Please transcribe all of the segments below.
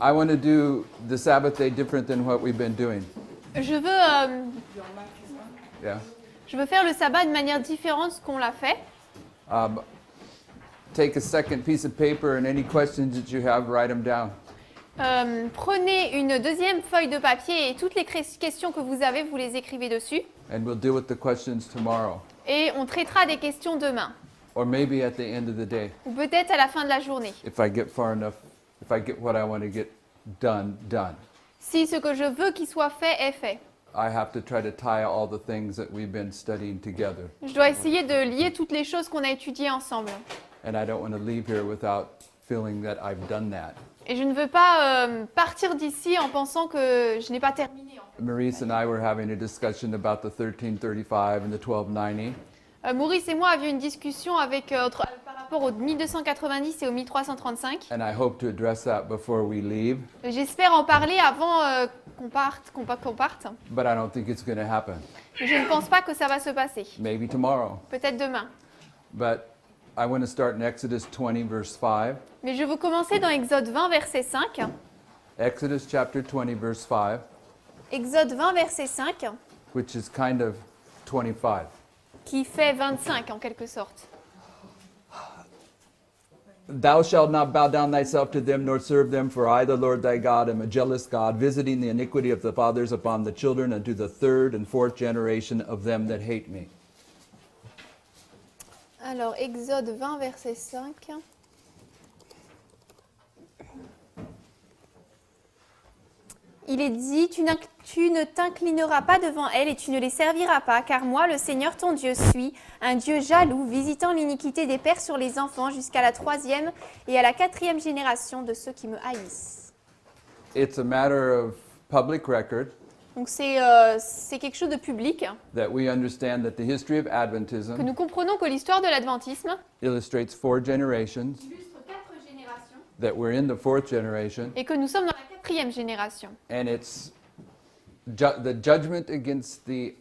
I want to do the Sabbath day different than what we've been doing. Yeah. Je veux faire le sabbat de manière différente de ce qu'on l'a fait. Take a second piece of paper and any questions that you have, write them down. Prenez une deuxième feuille de papier et toutes les questions que vous avez, vous les écrivez dessus. And we'll deal with the questions tomorrow. Et on traitera des questions demain. Or maybe at the end of the day. Ou peut-être à la fin de la journée. If I get far enough, if I get what I want to get done. Si ce que je veux qu'il soit fait est fait. I have to try to tie all the things that we've been studying together. Je dois essayer de lier toutes les choses qu'on a étudiées ensemble. And I don't want to leave here without feeling that I've done that. Et je ne veux pas partir d'ici en pensant que je n'ai pas terminé. Maurice and I were having a discussion about the 1335 and the 1290. Maurice et moi avions une discussion avec, par rapport au 1290 et au 1335. And I hope to address that before we leave. J'espère en parler avant qu'on parte. But I don't think it's going to happen. Mais je ne pense pas que ça va se passer. Maybe tomorrow. Peut-être demain. But I want to start in Exodus 20, verse 5. Mais je veux commencer dans Exode 20, verset 5. Exodus chapter 20, verse 5. Exode 20, verset 5. Which is kind of 25. Qui fait 25 en quelque sorte. Thou shalt not bow down thyself to them, nor serve them, for I, the Lord thy God, am a jealous God, visiting the iniquity of the fathers upon the children, unto the third and fourth generation of them that hate me. Alors, Exode 20, verset 5. Il est dit, tu ne t'inclineras pas devant elles et tu ne les serviras pas, car moi, le Seigneur ton Dieu, suis un Dieu jaloux, visitant l'iniquité des pères sur les enfants jusqu'à la 3e et à la 4e génération de ceux qui me haïssent. It's a matter of public record. Donc c'est quelque chose de public. That we understand that the history of Que Adventism nous comprenons que l'histoire de l'adventisme illustrates 4 generations. illustre 4 générations. That we're in the 4th generation. Et que nous sommes dans la 4e génération. And it's the judgment against the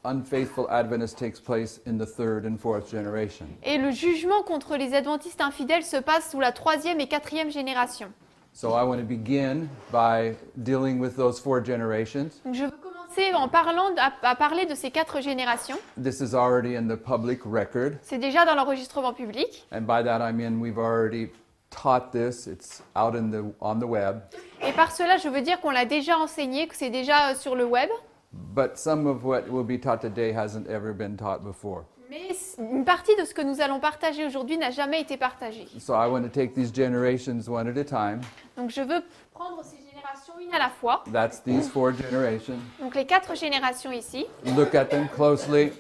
unfaithful Adventists takes place in the 3rd and 4th generation. Et le jugement contre les adventistes infidèles se passe sous la 3e et 4e génération. So I want to begin by dealing with those 4 generations. Donc je veux commencer en parlant à parler de ces 4 générations. This is already in the public record. C'est déjà dans l'enregistrement public. And by that I mean we've already taught this. It's out on the web. Et par cela, je veux dire qu'on l'a déjà enseigné, que c'est déjà sur le web. But some of what will be taught today hasn't ever been taught before. Mais une partie de ce que nous allons partager aujourd'hui n'a jamais été partagée. So I want to take these generations one at a time. Donc je veux prendre ces générations une à la fois. That's these 4 generations. Donc les 4 générations ici. Look at them closely.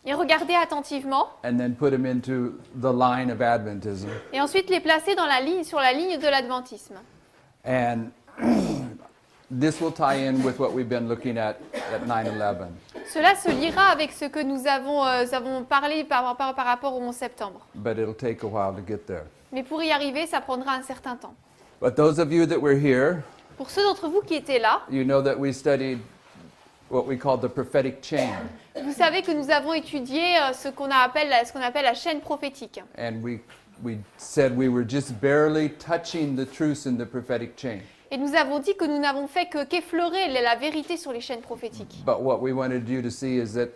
Et regarder attentivement. And then put them into the line of Adventism. Et ensuite les placer sur la ligne de l'adventisme. And this will tie in with what we've been looking at 9/11. Cela se liera avec ce que nous avons parlé par rapport au 11 septembre. But it'll take a while to get there. Mais pour y arriver, ça prendra un certain temps. But those of you that were here, Pour ceux d'entre vous qui étaient là, you know that we studied what we call the prophetic chain. vous savez que nous avons étudié ce qu'on appelle la chaîne prophétique. And we said we were just barely touching the truths in the prophetic chain. Et nous avons dit que nous n'avons fait qu'effleurer la vérité sur les chaînes prophétiques. But what we wanted you to see is that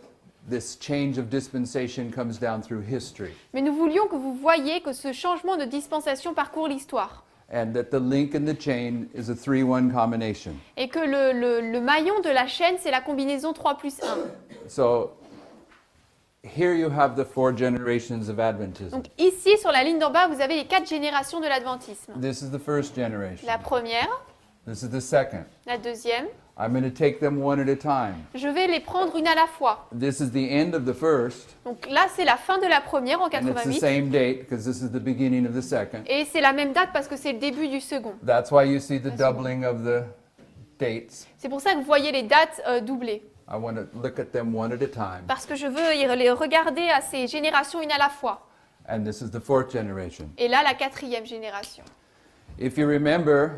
this change of dispensation comes down through history. Mais nous voulions que vous voyiez que ce changement de dispensation parcourt l'histoire. And that the link in the chain is a 3-1 combination. Et que le maillon de la chaîne, c'est la combinaison 3 plus 1. So here you have the 4 generations of Adventism. Donc ici, sur la ligne d'en bas, vous avez les 4 générations de l'adventisme. This is the first generation. La première, This is the second. la deuxième. I'm going to take them one at a time. Je vais les prendre une à la fois. This is the end of the first. Donc là, c'est la fin de la première en And it's the 88. same date because this is the beginning of the second. Et c'est la même date parce que c'est le début du second. That's why you see the doubling of the dates. C'est pour ça que vous voyez les dates doublées. I want to look at them one at a time. Parce que je veux les regarder à ces générations une à la fois. And this is the 4th generation. Et là, la 4e génération. If you remember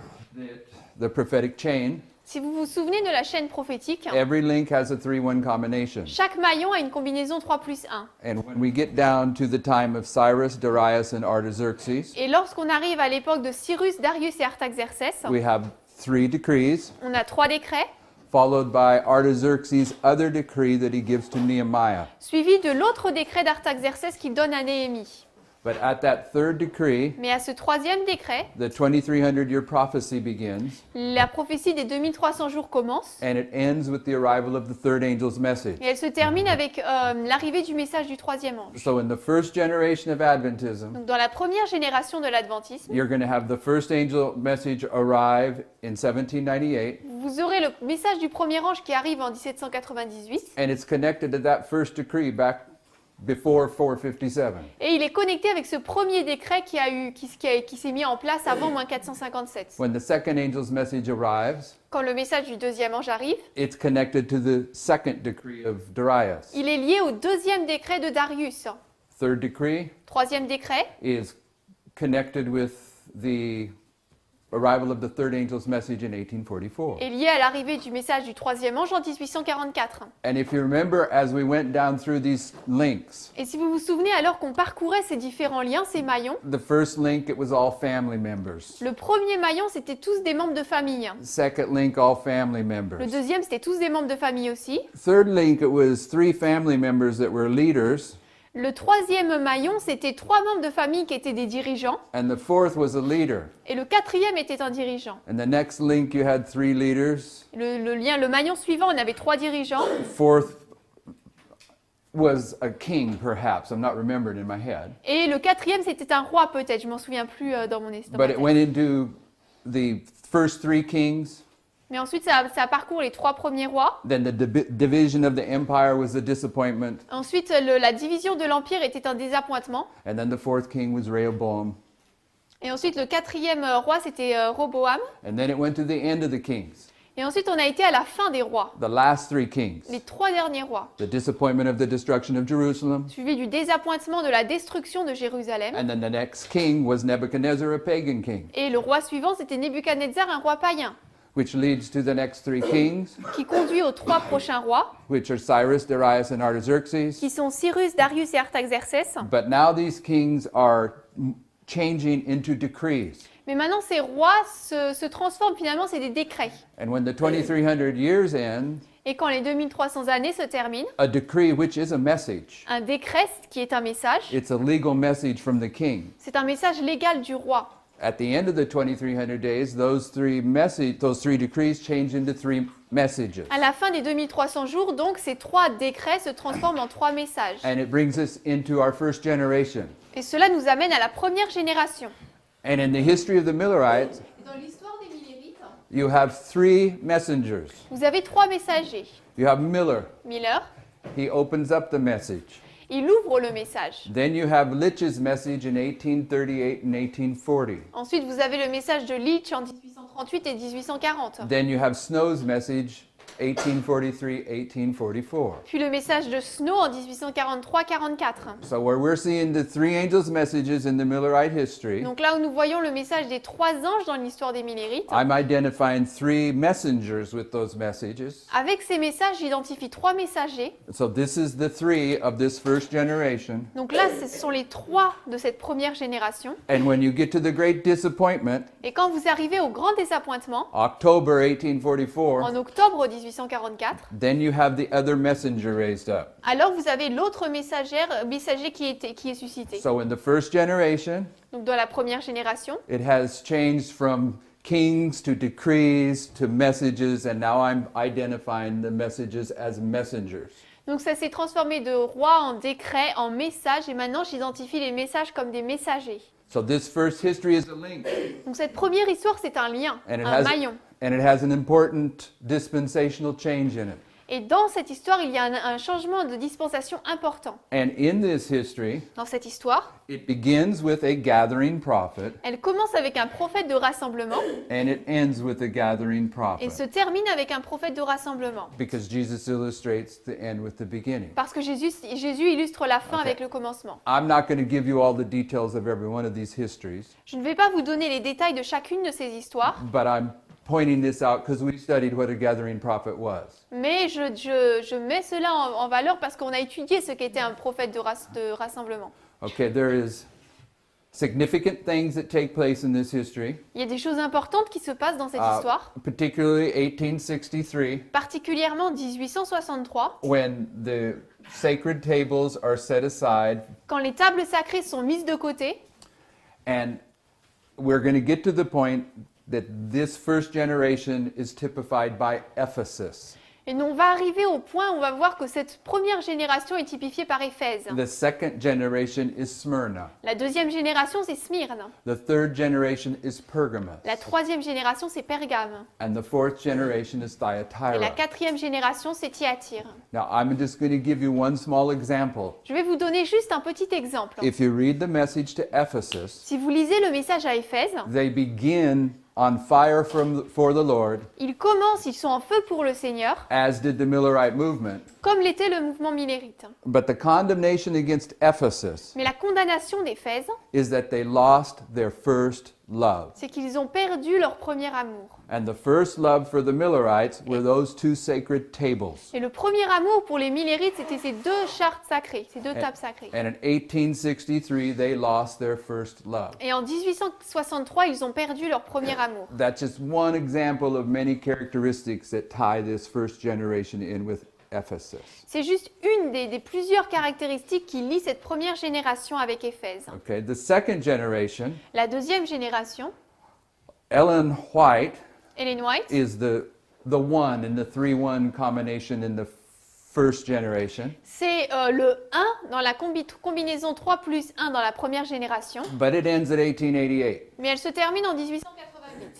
the prophetic chain, Si vous vous souvenez de la chaîne prophétique, every link has a 3-1 combination. chaque maillon a une combinaison 3+1. And when we get down to the time of Cyrus, Darius, and Artaxerxes, Et lorsqu'on arrive à l'époque de Cyrus, Darius et Artaxerxès, we have 3 decrees, on a 3 décrets, followed by Artaxerxes' other decree that he gives to Nehemiah. suivis de l'autre décret d'Artaxerxès qu'il donne à Néhémie. But at that third decree, Mais à ce troisième décret, the 2300-year prophecy begins, la prophétie des 2300 jours commence and it ends with the arrival of the third angel's message. et elle se termine avec l'arrivée du message du troisième ange. So in the first generation of Adventism, Donc dans la première génération de l'adventisme, you're going to have the first angel message arrive in 1798, vous aurez le message du premier ange qui arrive en 1798 and it's connected to that first decree back before 457. et il est connecté avec ce premier décret qui s'est mis en place avant moins 457. When the second angel's message arrives, Quand le message du deuxième ange arrive, it's connected to the second decree of Darius. il est lié au deuxième décret de Darius. Third decree Troisième décret is connected with the arrival of the third angel's message in 1844. est lié à l'arrivée du message du troisième ange en 1844. And if you remember, as we went down through these links, Et si vous vous souvenez, alors qu'on parcourait ces différents liens, ces maillons, the first link, it was all family members. le premier maillon, c'était tous des membres de famille. Second link, all family Le members. deuxième, c'était tous des membres de famille aussi. Third link, it was 3 family members that were leaders, Le troisième maillon, c'était 3 membres de famille qui étaient des dirigeants. and the fourth was a leader. Et le quatrième était un dirigeant. And the next link, you had 3 leaders. Le maillon suivant, on avait 3 dirigeants. Fourth was a king, perhaps. I'm not remembering in my head. Et le quatrième, c'était un roi peut-être. Je m'en souviens plus dans mon But ma it tête. went into the first 3 kings. Mais ensuite, ça parcourt les 3 premiers rois. Then the division of the empire was a disappointment. Ensuite, la division de l'Empire était un désappointement. And then the fourth king was Rehoboam. Et ensuite, le quatrième roi, c'était Roboam. And then it went to the end of the kings, Et ensuite, on a été à la fin des rois, the last 3 kings. les 3 derniers rois, The disappointment of the destruction of Jerusalem. suivi du désappointement de la destruction de Jérusalem. And then the next king was Nebuchadnezzar, a pagan king, Et le roi suivant, c'était Nebuchadnezzar, un roi païen, which leads to the next 3 kings, qui conduit aux 3 prochains rois, which are Cyrus, Darius, and Artaxerxes. qui sont Cyrus, Darius et Artaxerxès. But now these kings are changing into decrees. Mais maintenant, ces rois se transforment finalement, c'est des décrets. And when the 2300 years end, Et quand les 2300 années se terminent, a decree, which is a message, un décret, qui est un message, it's a legal message from the king. c'est un message légal du roi. At the end of the 2300 days, those 3 decrees change into 3 messages. À la fin des 2300 jours, donc, ces 3 décrets se transforment en 3 messages. And it brings us into our first generation. Et cela nous amène à la première génération. And in the history of the Millerites, Dans l'histoire des Millérites, you have 3 messengers. vous avez 3 messagers. You have Miller. Miller, He opens up the message. il ouvre le message. Then you have Litch's message in 1838 and 1840. Ensuite, vous avez le message de Leach en 1838 et 1840. Then you have Snow's message 1843-1844. Puis le message de Snow en 1843-44. So where we're seeing the 3 angels' messages in the Millerite history, Donc là où nous voyons le message des 3 anges dans l'histoire des Millérites, I'm identifying 3 messengers with those messages. avec ces messages, j'identifie 3 messagers. So this is the 3 of this first generation. Donc là, ce sont les 3 de cette première génération. And when you get to the great disappointment, Et quand vous arrivez au grand désappointement, October 1844, en octobre 1844, then you have the other messenger raised up. alors vous avez l'autre messager qui est suscité. So in the first generation, Donc dans la première génération, it has changed from kings to decrees to messages, and now I'm identifying the messages as messengers. donc ça s'est transformé de roi en décret, en message, et maintenant j'identifie les messages comme des messagers. So this first history is a link, Donc cette première histoire, c'est un lien, and un maillon. it has an important dispensational change in it. Et dans cette histoire, il y a un changement de dispensation important. And in this history, Dans cette histoire, it begins with a gathering prophet, elle commence avec un prophète de rassemblement and it ends with a gathering et prophet, se termine avec un prophète de rassemblement. because Jesus illustrates the end with the beginning. Parce que Jésus illustre la fin Ok. avec le commencement. I'm not going to give you all the details of every one of these histories, Je ne vais pas vous donner les détails de chacune de ces histoires, but I'm pointing this out because we studied what a gathering prophet was. Mais je mets cela en valeur parce qu'on a étudié ce qu'était un prophète de rassemblement. Okay, there is significant things that take place in this history, Il y a des choses importantes qui se passent dans cette histoire, particularly 1863, particulièrement 1863, when the sacred tables are set aside, quand les tables sacrées sont mises de côté. and we're going to get to the point that this first generation is typified by Ephesus. Et on va arriver au point où on va voir que cette première génération est typifiée par Éphèse. The second generation is Smyrna. La deuxième génération, c'est Smyrne. The third generation is Pergamos. La troisième génération, c'est Pergame. And the fourth generation is Et la Thyatira. quatrième génération, c'est Thyatire. Now, I'm just going to give you one small example. Je vais vous donner juste un petit exemple. If you read the message to Ephesus, Si vous lisez le message à Éphèse, they begin on fire for the Lord, ils commencent, ils sont en feu pour le Seigneur, as did the Millerite movement. comme l'était le mouvement millérite. But the condemnation against Ephesus Mais la condamnation d'Éphèse, is that they lost their first love. c'est qu'ils ont perdu leur premier amour. And the first love for the Millerites were those two sacred tables. Et le premier amour pour les millérites, c'était ces deux chartes sacrées, ces deux tables sacrées. And in 1863, they lost their first love. Et en 1863, ils ont perdu leur premier amour. That's just one example of many characteristics that tie this first generation in with Ephesus. C'est juste une des plusieurs caractéristiques qui lient cette première génération avec Éphèse. Okay, the second generation, La deuxième génération, Ellen White Ellen White, is the one in the 3-1 combination in the first generation, c'est le 1 dans la combinaison 3 plus 1 dans la première génération, but it ends at 1888. mais elle se termine en 1888.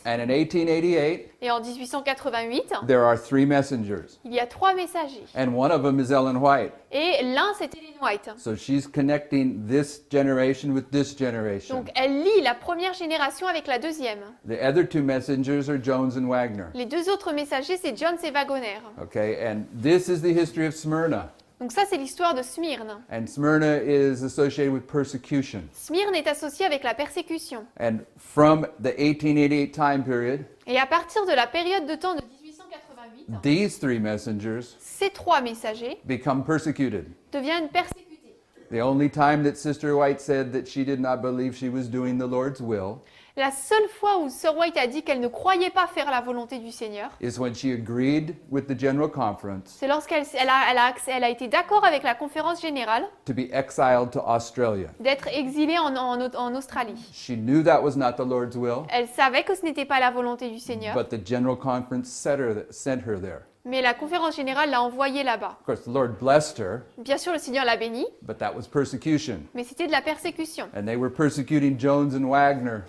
And in 1888, Et en 1888, there are 3 messengers, il y a 3 messagers. and one of them is Ellen White. Et l'un, c'est Ellen White. So she's connecting this generation with this generation. Donc elle lie la première génération avec la deuxième. The other 2 messengers are Jones and Wagner. Les deux autres messagers, c'est Jones et Wagoner. Okay, and this is the history of Smyrna. Donc ça, c'est l'histoire de Smyrne. And Smyrna is associated with persecution. Smyrne est associé avec la persécution. And from the 1888 time period, Et à partir de la période de temps de 1888, these 3 messengers ces 3 messagers become persecuted. deviennent persécutés. The only time that Sister White said that she did not believe she was doing the Lord's will La seule fois où Sir White a dit qu'elle ne croyait pas faire la volonté du Seigneur, is when she agreed with the General Conference c'est lorsqu'elle a été d'accord avec la conférence générale to be exiled to Australia. d'être exilée en Australie. She knew that was not the Lord's will, Elle savait que ce n'était pas la volonté du Seigneur, but the General Conference sent her there. mais la conférence générale l'a envoyée là-bas. Of course, the Lord blessed her, Bien sûr, le Seigneur l'a bénie, but that was persecution. mais c'était de la persécution. And they were persecuting Jones and Wagner.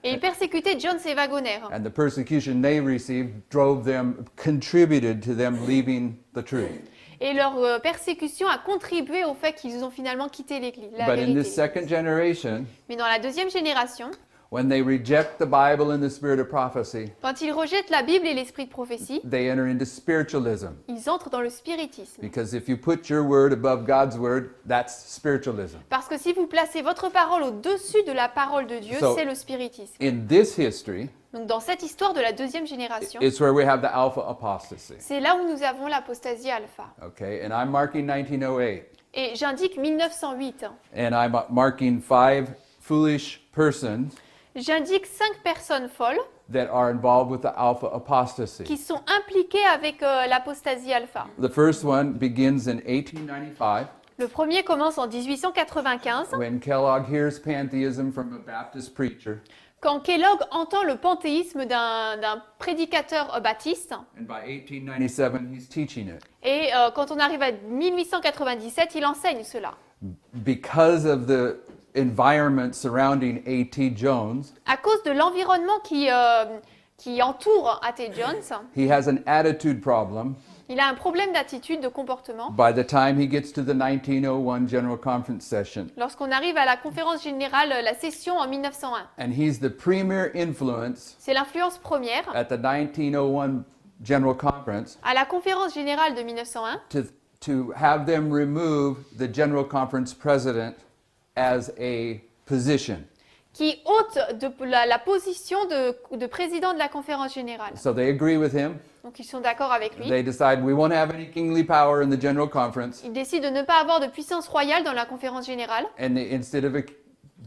Et il persécutait Jones et Wagoner. And the persecution they received contributed to them leaving the truth. Et leur persécution a contribué au fait qu'ils ont finalement quitté l'Église, la But in vérité. this second generation, Mais dans la deuxième génération, when they reject the Bible and the spirit of prophecy, quand ils rejettent la Bible et l'esprit de prophétie, they enter into spiritualism. ils entrent dans le spiritisme. Because if you put your word above God's word, that's spiritualism. Parce que si vous placez votre parole au-dessus de la parole de Dieu, So- c'est le spiritisme. In this history, Donc dans cette histoire de la deuxième génération, it's where we have the alpha apostasy. c'est là où nous avons l'apostasie alpha. Okay, and I'm marking 1908. Et j'indique 1908. And I'm marking 5 foolish persons J'indique 5 personnes folles that are involved with the alpha apostasy. qui sont impliquées avec l'apostasie alpha. The first one begins in 1895 Le premier commence en 1895, when Kellogg hears pantheism from a Baptist preacher, quand Kellogg entend le panthéisme d'un prédicateur baptiste. and by 1897 he's teaching it. Et quand on arrive à 1897, il enseigne cela. Because of the environment surrounding A.T. Jones, À cause de l'environnement qui entoure A.T. Jones, he has an attitude problem il a un problème d'attitude, de comportement. by the time he gets to the 1901 General Conference session. Lorsqu'on arrive à la conférence générale, la session en 1901, And he's the premier influence c'est l'influence première. at the 1901 General Conference À la conférence générale de 1901, to have them remove the General Conference president as a position. qui ôte la position de président de la conférence générale. So they agree with him. Donc ils sont d'accord avec lui. They decide we won't have any kingly power in the General Conference. Ils décident de ne pas avoir de puissance royale dans la conférence générale. And instead of a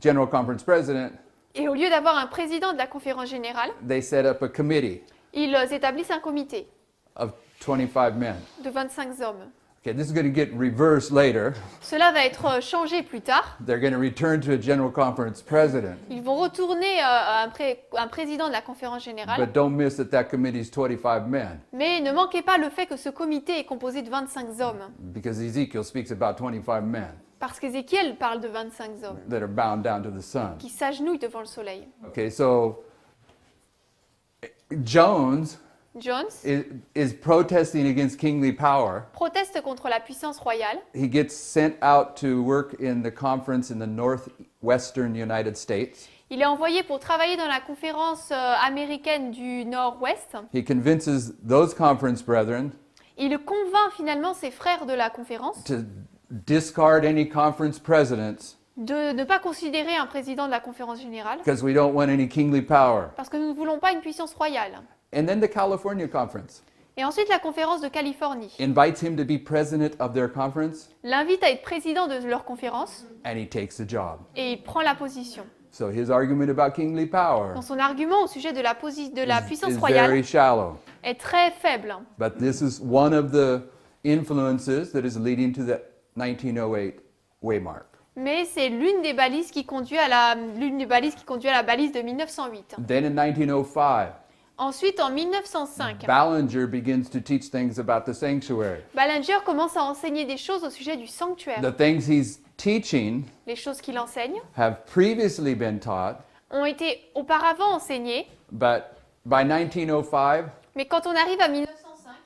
General Conference president, Et au lieu d'avoir un président de la conférence générale, they set up a committee ils établissent un comité of 25 men. de 25 hommes. Okay, this is going to get reversed later. Cela va être changé plus tard. They're going to return to a General Conference president. Ils vont retourner à un président de la conférence générale. But don't miss that that committee is 25 men, Mais ne manquez pas le fait que ce comité est composé de 25 hommes. because Ezekiel speaks about 25 men Parce qu'Ézéchiel parle de 25 hommes that are bound down to the sun. qui s'agenouillent devant le soleil. Okay, so Jones Jones is protesting against kingly power. proteste contre la puissance royale. He gets sent out to work in the conference in the northwestern United States. Il est envoyé pour travailler dans la conférence américaine du Nord-Ouest. He convinces those conference brethren Il convainc finalement ses frères de la conférence to discard any conference presidents de ne pas considérer un président de la conférence générale because we don't want any kingly power. parce que nous ne voulons pas une puissance royale. And then the California conference Et ensuite, la conférence de Californie invites him to be president of their conference, l'invite à être président de leur conférence and he takes the job. et il prend la position. So his argument about kingly power Donc son argument au sujet de la puissance is royale very shallow. est très faible. But this is one of the influences that is leading to the 1908 waymark. Mais c'est l'une des balises qui conduit à la balise de 1908. Then in 1905, Ensuite, en 1905, Ballinger begins to teach things about the sanctuary. Ballinger commence à enseigner des choses au sujet du sanctuaire. The things he's teaching Les choses qu'il enseigne have previously been taught, ont été auparavant enseignées, but by 1905, mais quand on arrive à 1905,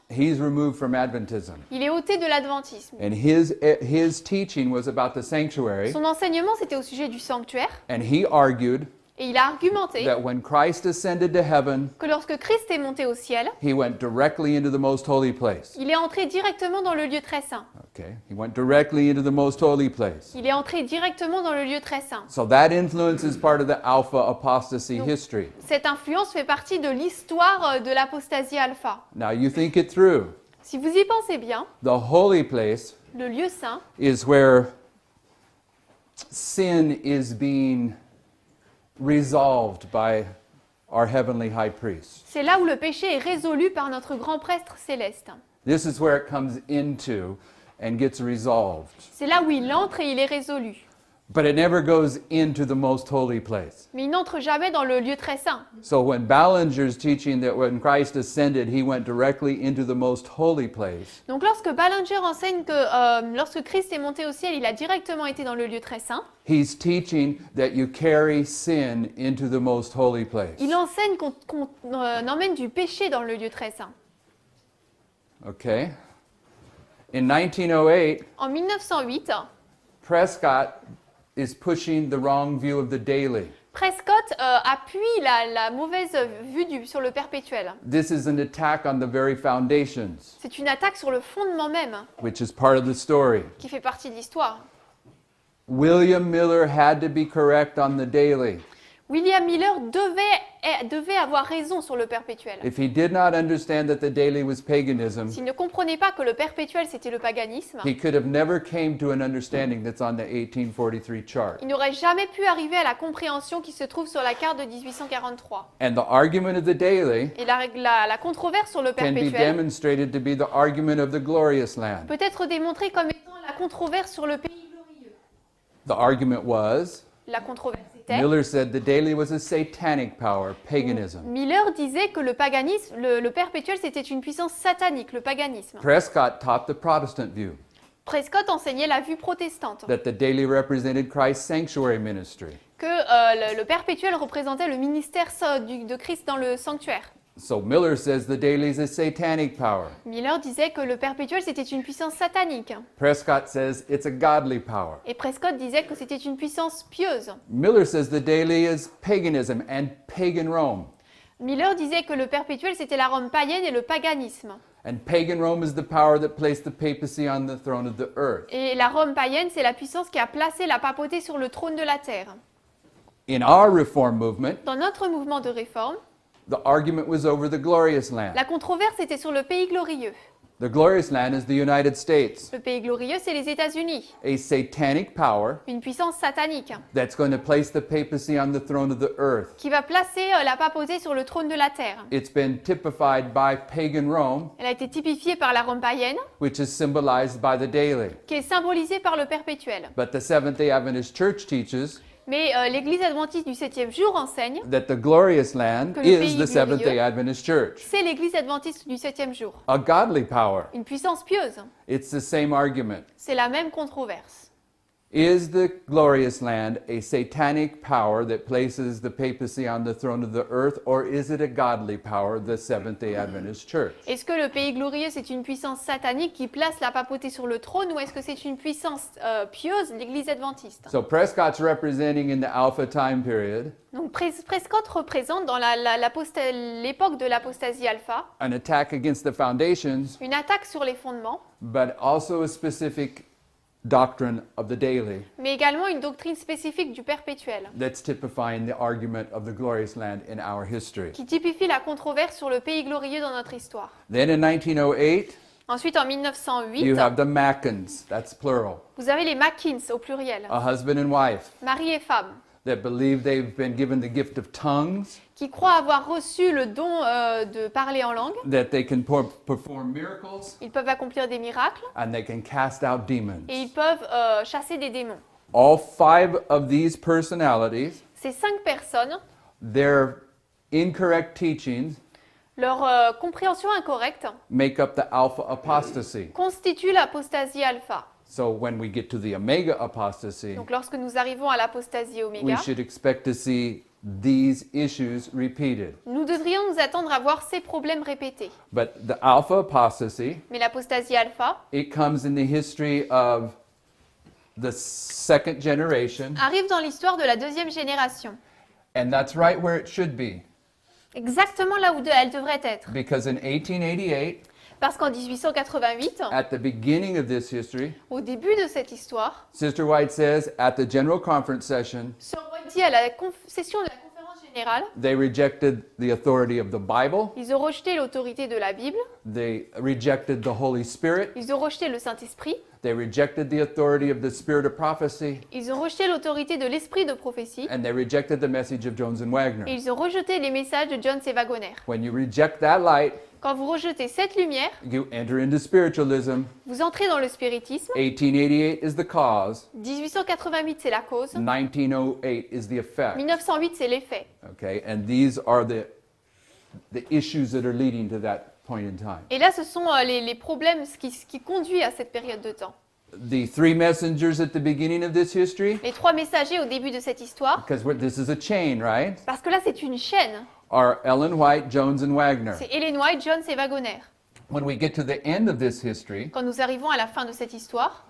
he's removed from Adventism. il est ôté de l'adventisme. And his teaching was about the sanctuary, Son enseignement, c'était au sujet du sanctuaire, and he argued et il a argumenté that when Christ ascended to heaven, que lorsque Christ est monté au ciel, he went directly into the most holy place. il est entré directement dans le lieu très saint. Okay, he went directly into the most holy place. Il est entré directement dans le lieu très saint. So that influence is part of the Alpha apostasy history. Cette influence fait partie de l'histoire de l'apostasie alpha. Now you think it through. Si vous y pensez bien, The holy place le lieu saint, is where sin is being resolved by our heavenly high priest. c'est là où le péché est résolu par notre grand prêtre céleste. This is where it comes into and gets resolved. C'est là où il entre et il est résolu. But it never goes into the most holy place. Mais il n'entre jamais dans le lieu très saint. So when Ballinger's teaching that when Christ ascended, he went directly into the most holy place, Donc lorsque Ballinger enseigne que lorsque Christ est monté au ciel, il a directement été dans le lieu très saint, he's teaching that you carry sin into the most holy place. il enseigne qu'on emmène du péché dans le lieu très saint. Okay? In 1908, En 1908, Prescott is pushing the wrong view of the daily. Prescott appuie la mauvaise vue sur le perpétuel. This is an attack on the very foundations, C'est une attaque sur le fondement même which is part of the story. qui fait partie de l'histoire. William Miller had to be correct on the daily. William Miller devait avoir raison sur le perpétuel. If he did not understand that the daily was paganism, S'il ne comprenait pas que le perpétuel c'était le paganisme, he could have never came to an understanding that's on the 1843 chart. il n'aurait jamais pu arriver à la compréhension qui se trouve sur la carte de 1843. And the argument of the daily Et la controverse sur le can be perpétuel demonstrated to be the argument of the glorious land. peut être démontrée comme étant la controverse sur le pays glorieux. The argument was, La controverse était, Miller said the daily was a satanic power, paganism. Miller disait que le paganisme, le perpétuel c'était une puissance satanique, le paganisme. Prescott taught the Protestant view, Prescott enseignait la vue protestante, that the daily represented Christ's sanctuary ministry. que le perpétuel représentait le ministère de Christ dans le sanctuaire. So Miller says the daily is a satanic power. Miller disait que le perpétuel c'était une puissance satanique. Prescott says it's a godly power. Et Prescott disait que c'était une puissance pieuse. Miller says the daily is paganism and pagan Rome. Miller disait que le perpétuel c'était la Rome païenne et le paganisme. And pagan Rome is the power that placed the papacy on the throne of the earth. Et la Rome païenne c'est la puissance qui a placé la papauté sur le trône de la terre. In our reform movement, Dans notre mouvement de réforme, the argument was over the glorious land. la controverse était sur le pays glorieux. The glorious land is the United States, Le pays glorieux, c'est les États-Unis, a satanic power une puissance satanique that's going to place the papacy on the throne of the earth. qui va placer la papauté sur le trône de la terre. It's been typified by pagan Rome, Elle a été typifiée par la Rome païenne, which is symbolized by the daily. qui est symbolisée par le perpétuel. But the Seventh-day Adventist Church teaches Mais l'Église adventiste du 7e jour enseigne that the glorious land Que le is pays the Seventh-day glorieux. Adventist Church, c'est l'Église adventiste du 7e jour, a godly power. une puissance pieuse. It's the same argument. C'est la même controverse. Is the glorious land a satanic power that places the papacy on the throne of the earth, or is it a godly power, the Seventh-day Adventist Church? Est-ce que le pays glorieux, c'est une puissance satanique qui place la papauté sur le trône ou est-ce que c'est une puissance pieuse, l'Église adventiste? So Prescott's representing in the Alpha time period Donc Prescott représente dans l'époque de l'apostasie alpha an attack against the foundations, une attaque sur les fondements, but also a specific doctrine of the daily mais également une doctrine spécifique du perpétuel that's typifying the argument of the glorious land in our history. qui typifie la controverse sur le pays glorieux dans notre histoire. Then in 1908, Ensuite, en you 1908, have the Mackins, that's plural, vous avez les Mackins au pluriel, a husband and wife mari et femme, that believe they've been given the gift of tongues, qui croient avoir reçu le don de parler en langue. that they can perform miracles, Ils peuvent accomplir des miracles and they can cast out demons. et ils peuvent chasser des démons. All five of these personalities, Ces 5 personnes, their incorrect teachings leur compréhension incorrecte make up the alpha apostasy. constitue l'apostasie alpha. So when we get to the omega apostasy, Donc lorsque nous arrivons à l'apostasie we oméga, should expect to see these issues repeated. nous devrions nous attendre à voir ces problèmes répétés. But the alpha apostasy, Mais l'apostasie alpha it comes in the history of the second generation, arrive dans l'histoire de la 2e génération, and that's right where it should be. exactement là où elle devrait être. Because in 1888, Parce qu'en 1888, at the beginning of this history, au début de cette histoire, Sister White says at the General Conference session, Sœur White dit à la session de la conférence générale, they rejected the authority of the Bible, ils ont rejeté l'autorité de la Bible, they rejected the Holy Spirit, ils ont rejeté le Saint-Esprit, they rejected the authority of the Spirit of prophecy, ils ont rejeté l'autorité de l'Esprit de prophétie, and they rejected the message of Jones and et Wagner. ils ont rejeté les messages de Jones et Wagoner. When you reject that light, Quand vous rejetez cette lumière, you enter into spiritualism. vous entrez dans le spiritisme. 1888 is the cause, 1888, c'est la cause. 1908 is the effect. 1908, c'est l'effet. Okay, and these are the issues that are leading to that point in time. Et là, ce sont les problèmes, ce qui conduit à cette période de temps. The three messengers at the beginning of this history, Les 3 messagers au début de cette histoire, because this is a chain, right? parce que là, c'est une chaîne. Are Ellen White, Jones, and Wagner. C'est Ellen White, Jones et Wagoner. When we get to the end of this history, Quand nous arrivons à la fin de cette histoire,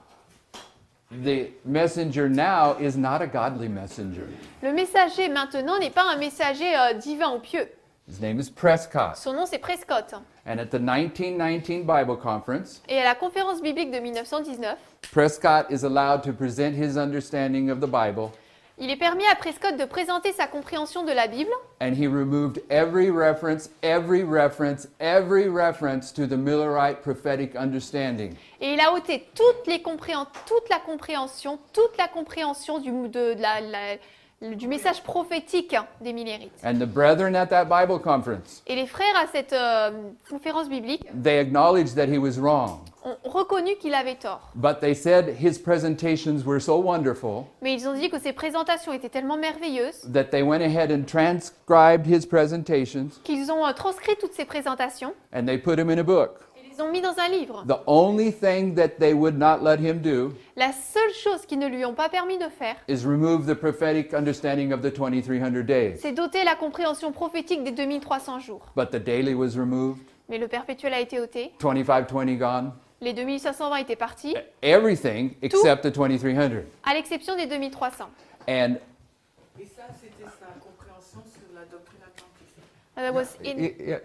the messenger now is not a godly messenger. le messager maintenant n'est pas un messager divin ou pieux. His name is Prescott. Son nom, c'est Prescott. And at the 1919 Bible Conference, Et à la conférence biblique de 1919, Prescott is allowed to present his understanding of the Bible, il est permis à Prescott de présenter sa compréhension de la Bible and he removed every reference to the Millerite prophetic understanding. et il a ôté toute la compréhension du message prophétique des Millérites. And the brethren at that Bible conference, Et les frères à cette conférence biblique they acknowledged that he was wrong. ont reconnu qu'il avait tort. But they said his presentations were so wonderful Mais ils ont dit que ses présentations étaient tellement merveilleuses that they went ahead and transcribed his presentations qu'ils ont transcrit toutes ces présentations and they put him in a book. et les ont mis dans un livre. The only thing that they would not let him do La seule chose qu'ils ne lui ont pas permis de faire, is remove the prophetic understanding of the 2300 days. c'est d'ôter la compréhension prophétique des 2300 jours. But the daily was removed, Mais le perpétuel a été ôté, 2520 gone, les 2520 étaient partis, everything except the 2300. à l'exception des 2300. And Et ça, c'était sa compréhension sur la doctrine adventiste. That was in- yeah.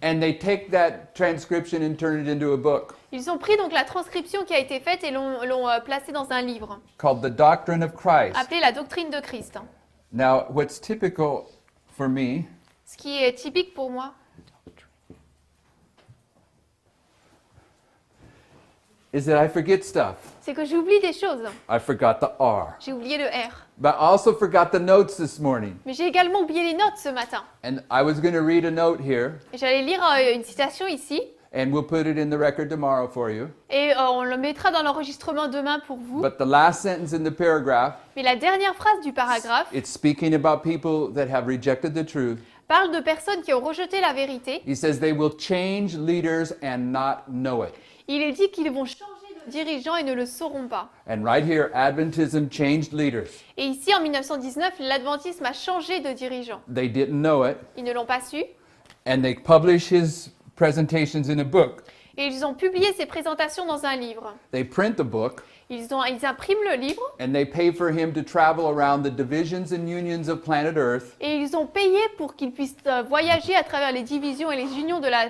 And they take that transcription and turn it into a book Ils ont pris donc la transcription qui a été faite et l'ont placée dans un livre, called The Doctrine of Christ. appelé La doctrine de Christ. Now, what's typical for me Ce qui est typique pour moi, is that I forget stuff. c'est que j'oublie des choses. I forgot the R. J'ai oublié le R. But I also forgot the notes this morning. Mais j'ai également oublié les notes ce matin. And I was going to read a note here, Et j'allais lire une citation ici, and we'll put it in the record tomorrow for you. et on le mettra dans l'enregistrement demain pour vous. But the last sentence in the paragraph, Mais la dernière phrase du paragraphe it's speaking about people that have rejected the truth. parle de personnes qui ont rejeté la vérité. He says they will change leaders and not know it. Il est dit qu'ils vont changer de dirigeants et ne le sauront pas. And right here, Adventism changed leaders. Et ici, en 1919, l'adventisme a changé de dirigeant. They didn't know it, Ils ne l'ont pas su. and they publish his presentations in a book. Et ils ont publié ces présentations dans un livre. They print the book, Ils impriment le livre and they pay for him to travel around the divisions and unions of planet Earth et ils ont payé pour qu'ils puissent voyager à travers les divisions et les unions de la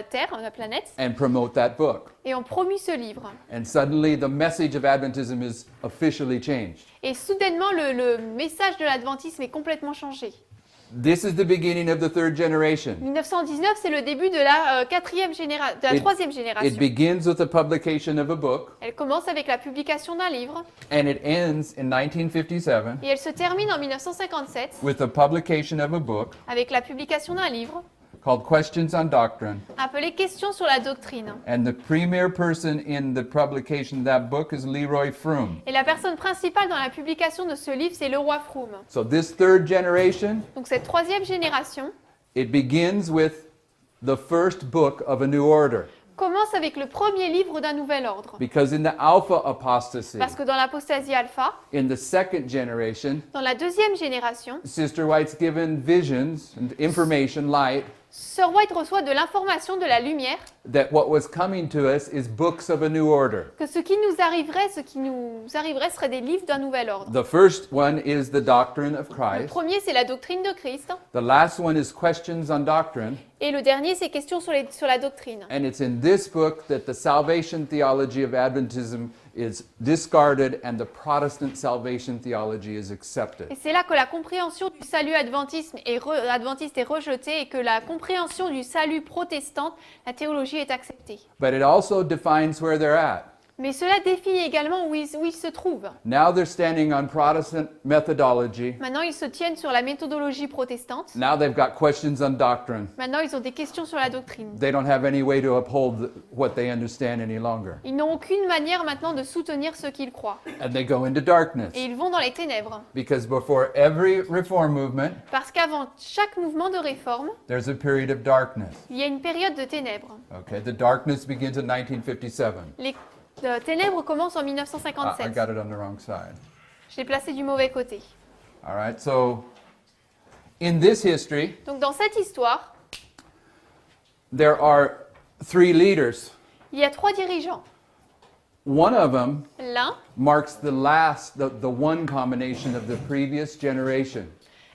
Terre, de la planète, and promote that book. et ont promu ce livre. And suddenly, the message of Adventism is officially changed. Et soudainement, le message de l'adventisme est complètement changé. This is the beginning of the third generation. 1919, c'est le début de la troisième It génération. begins with the publication of a book, Elle commence avec la publication d'un livre and it ends in 1957 et elle se termine en 1957 with the publication of a book avec la publication d'un livre called Questions on Doctrine. appelé Questions sur la doctrine. And the premier person in the publication of that book is Leroy Froome. Et la personne principale dans la publication de ce livre, c'est le roi Froome. So this third generation, Donc cette troisième génération it begins with the first book of a new order. commence avec le premier livre d'un nouvel ordre. Because in the Alpha apostasy, Parce que dans l'apostasie alpha, in the second generation, dans la deuxième génération, Sister White's given visions and information, light, Sir White reçoit de l'information, de la lumière, that what was coming to us is books of a new order. que ce qui nous arriverait serait des livres d'un nouvel ordre. The first one is the doctrine of Le Christ. premier, c'est la doctrine de Christ, The last one is questions on doctrine. et le dernier, c'est questions sur la doctrine. And it's in this book that the salvation theology of Adventism is discarded and the Protestant salvation theology is accepted. Et c'est là que la compréhension du salut adventiste est rejetée et que la compréhension du salut protestante, la théologie est acceptée. But it also defines where they're at. Mais cela définit également où ils se trouvent. Now they're standing on Protestant methodology. Maintenant, ils se tiennent sur la méthodologie protestante. Now they've got questions on doctrine. Maintenant, ils ont des questions sur la doctrine. They don't have any way to uphold what they understand any longer. Ils n'ont aucune manière maintenant de soutenir ce qu'ils croient. And they go into darkness. Et ils vont dans les ténèbres. Because before every reform movement, Parce qu'avant chaque mouvement de réforme, there's a period of darkness. il y a une période de ténèbres. Okay, the darkness begins in 1957. Les ténèbres commencent en I 1957. got it on the wrong side. Je l'ai placé du mauvais côté. All right, so in this history, Donc dans cette histoire, there are three leaders. il y a 3 dirigeants. One of them L'un marks the one combination of the previous generation.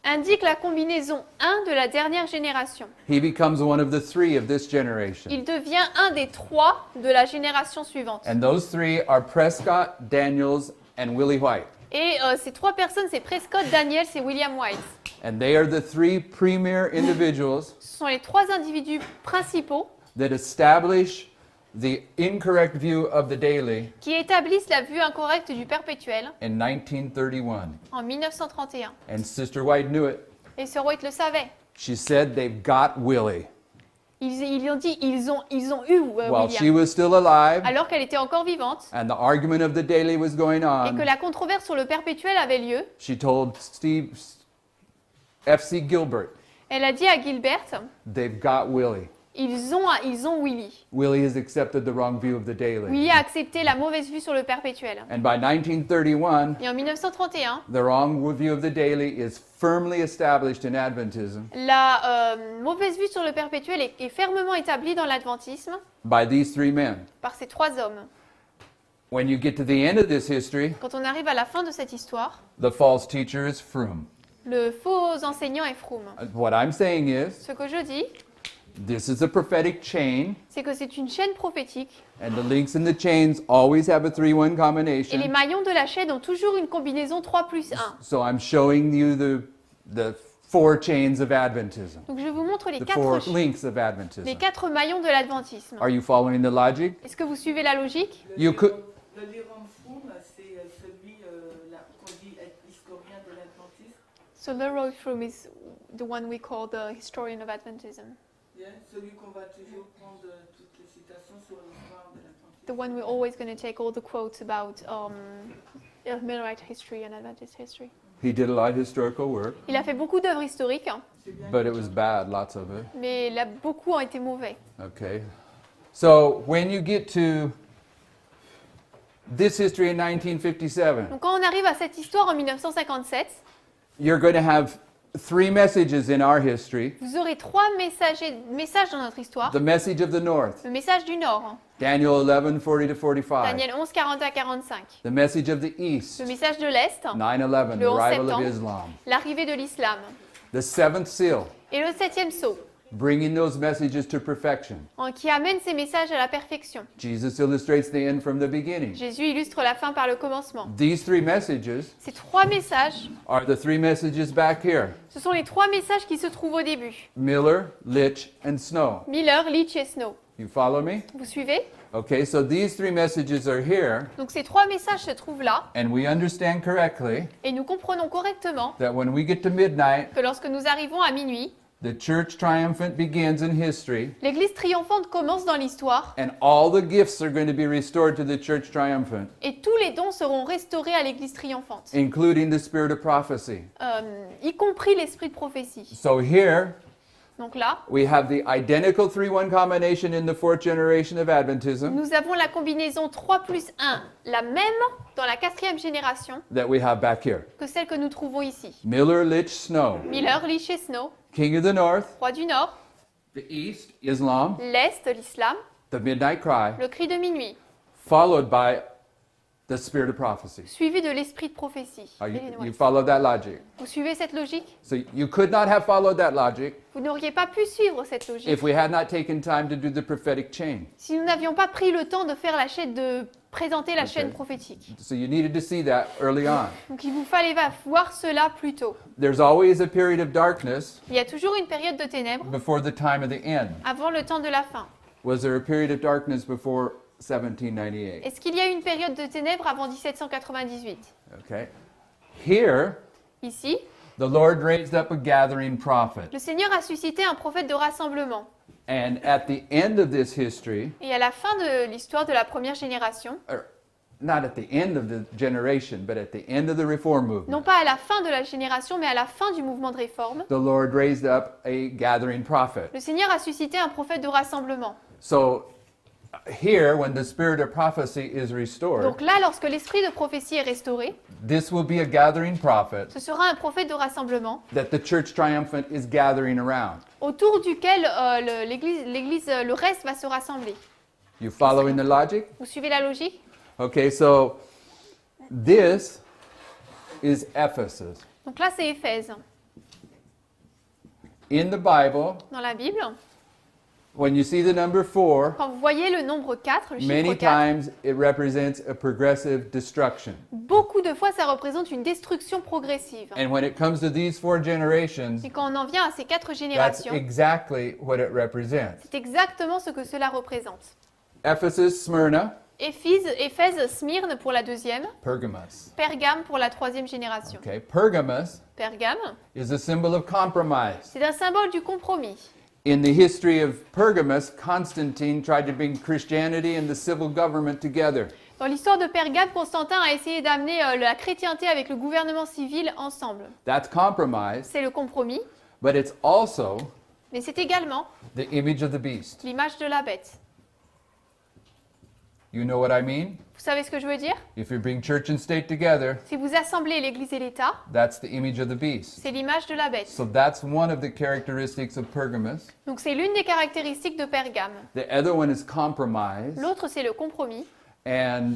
indique la combinaison 1 de la dernière génération. He becomes one of the three of this generation. Il devient un des 3 de la génération suivante. And those three are Prescott, Daniels, and Willie White. Et ces 3 personnes, c'est Prescott, Daniels et William White. And they are the three premier individuals Ce sont les 3 individus principaux that establish the incorrect view of the daily qui établissent la vue incorrecte du perpétuel in 1931. en 1931. And Sister White knew it. Et Sir White le savait. She said they've got Willie. Ils ont dit, ils ont eu While she William, was still alive alors qu'elle était encore vivante, and the argument of the daily was going et que on, la controverse sur le perpétuel avait lieu. she told F.C. Gilbert, Elle a dit à Gilbert, they've got Willie. ils ont Willy. Willie has accepted the wrong view of the daily. Willy a accepté la mauvaise vue sur le perpétuel. And by 1931, Et en 1931, the wrong view of the daily is firmly established in Adventism la mauvaise vue sur le perpétuel est fermement établie dans l'adventisme by these three men. par ces 3 hommes. When you get to the end of this history, Quand on arrive à la fin de cette histoire, the false teacher is Froome. le faux enseignant est Froome. What I'm saying is, Ce que je dis, This is a prophetic chain, c'est que c'est une chaîne prophétique and the links in the chains always have a 3-1 et les combination. maillons de la chaîne ont toujours une combinaison 3 plus 1. So I'm showing you the 4 chains of Adventism, Donc je vous montre the 4 les links of Adventism. 4 mailles de l'adventisme. Are you following the logic? Est-ce que vous suivez la logique? You could. Le Leram Froom, c'est celui qu'on dit être historien de l'adventisme. So Leroy Froome is the one we call the historian of Adventism. Yeah, celui qu'on va toujours prendre toutes les citations sur l'histoire de l'adventisme. The one we're always going to take all the quotes about Millerite history and Adventist history. He did a lot of historical work, Il a fait beaucoup d'œuvres historiques, hein, C'est bien. but it was bad, lots of it. mais beaucoup ont été mauvais. Okay. So when you get to this history in 1957, Donc quand on arrive à cette histoire en 1957, you're going to have 3 messages in our history. vous aurez 3 messages dans notre histoire. The message of the North, Le message du Nord, hein, Daniel 11, 40 to 45. Daniel 11, 40 à 45. The message of the East, Le message de l'Est, 9/11, the Le 11 arrival of septembre. Islam. l'arrivée de l'islam. The 7th seal, Et le 7e sceau, bringing those messages to perfection. qui amène ces messages à la perfection. Jesus illustrates the end from the beginning. Jésus illustre la fin par le commencement. These 3 messages Ces 3 messages, are the 3 messages back here. ce sont les 3 messages qui se trouvent au début. Miller, Litch, and Snow. Miller, Leach et Snow. You follow me? Vous suivez? Okay, so these 3 messages are here, Donc ces 3 messages se trouvent là, and we understand correctly et nous comprenons correctement that when we get to midnight, que lorsque nous arrivons à minuit, the church triumphant begins in history, l'Église triomphante commence dans l'histoire, and all the gifts are going to be restored to the church triumphant, et tous les dons seront restaurés à l'Église triomphante, including the spirit of prophecy. y compris l'esprit de prophétie. So here, Donc là, we have the identical 3-1 combination in the 4th generation of Adventism nous avons la combinaison 3 plus 1, la même dans la 4e génération that we have back here. que celle que nous trouvons ici. Miller, Litch, Snow. Miller, Leach et Snow, King of the North, roi du Nord, the East, Islam, l'Est, l'Islam, the Midnight Cry, le cri de minuit, followed by the spirit of prophecy. suivi de l'esprit de prophétie. Are you, Ellen you White. follow that logic? Vous suivez cette logique? So you could not have followed that logic Vous n'auriez pas pu suivre cette logique if we had not taken time to do the prophetic chain. si nous n'avions pas pris le temps de faire la chaîne, de présenter la Ok. chaîne prophétique. So you needed to see that early on. Donc il vous fallait voir cela plus tôt. There's always a period of darkness Il y a toujours une période de ténèbres before the time of the end. avant le temps de la fin. Was there a period of darkness before 1798? Est-ce qu'il y a eu une période de ténèbres avant 1798? Okay. Here, Ici, the Lord raised up a gathering prophet. le Seigneur a suscité un prophète de rassemblement. And at the end of this history, Et à la fin de l'histoire de la première génération, or not at the end of the generation, but at the end of the reform movement, non pas à la fin de la génération, mais à la fin du mouvement de réforme, the Lord raised up a gathering prophet. le Seigneur a suscité un prophète de rassemblement. So here, when the spirit of prophecy is restored, Donc là, lorsque l'esprit de prophétie est restauré, this will be a gathering prophet ce sera un prophète de rassemblement that the church triumphant is gathering around. autour duquel le reste va se rassembler. You following the logic? Vous suivez la logique? Okay, so this is Ephesus. Donc là, c'est Éphèse. In the Bible, Dans la Bible, when you see the number 4, quand vous voyez le nombre 4, le chiffre many 4, times it represents a progressive destruction. beaucoup de fois, ça représente une destruction progressive. And when it comes to these 4 generations, Et quand on en vient à ces 4 that's générations, exactly what it represents. c'est exactement ce que cela représente. Ephesus, Smyrna, Éphèse, Smyrne pour la 2e, Pergamos. Pergame pour la 3e génération. Okay, Pergamos Pergame, is a symbol of compromise. c'est un symbole du compromis. In the history of Pergamos, Constantine tried to bring Christianity and the civil government together. Dans l'histoire de Pergame, Constantin a essayé d'amener la chrétienté avec le gouvernement civil ensemble. That's compromise, C'est le compromis, but it's also mais c'est également the image of the beast. l'image de la bête. You know what I mean? Vous savez ce que je veux dire? If you bring church and state together, Si vous assemblez l'Église et l'État, that's the image of the beast. c'est l'image de la bête. So that's one of the characteristics of Pergamos. Donc c'est l'une des caractéristiques de Pergame. The other one is compromise. L'autre, c'est le compromis. And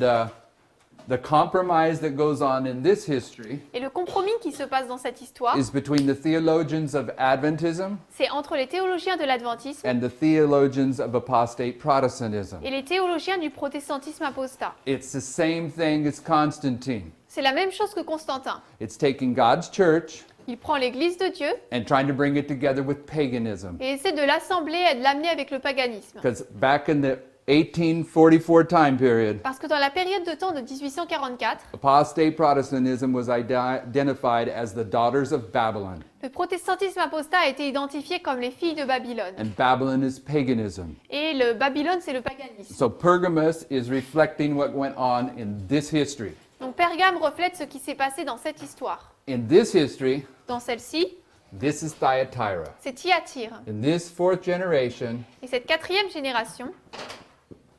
The compromise that goes on in this history Et le compromis qui se passe dans cette histoire, is between the theologians of Adventism c'est entre les théologiens de l'adventisme and the theologians of apostate Protestantism. et les théologiens du protestantisme apostat. It's the same thing as Constantine. C'est la même chose que Constantin. It's taking God's church Il prend l'Église de Dieu and trying to bring it together with paganism. et essaie de l'assembler et de l'amener avec le paganisme. Because back in the 1844 time period, Parce que dans la période de temps de 1844, apostate Protestantism was identified as the daughters of Babylon, le protestantisme apostat a été identifié comme les filles de Babylone. and Babylon is paganism. Et le Babylone, c'est le paganisme. So Pergamos is reflecting what went on in this history. Donc Pergame reflète ce qui s'est passé dans cette histoire. In this history, Dans celle-ci, this is Thyatira. c'est Thyatire. In this fourth generation, Et cette quatrième génération,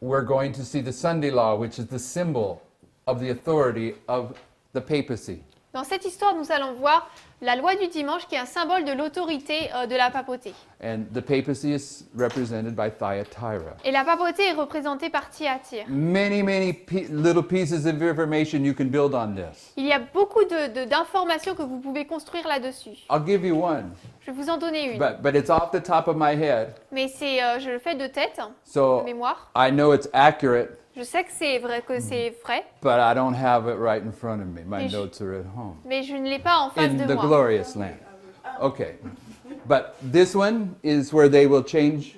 we're going to see the Sunday law, which is the symbol of the authority of the papacy. dans cette histoire, nous allons voir la loi du dimanche qui est un symbole de l'autorité de la papauté. And the papacy is represented by Thyatira. Et la papauté est représentée par Thyatire. Many little pieces of information you can build on this. Il y a beaucoup d'informations que vous pouvez construire là-dessus. I'll give you one, Je vais vous en donner une. but it's off the top of my head, Mais je le fais de tête, de so mémoire. I know it's accurate, Je sais que c'est vrai, but I don't have it right in front of me. My Mais je- notes are at home. mais je ne l'ai pas en face In de the moi. glorious land. Okay. But this one is where they will change.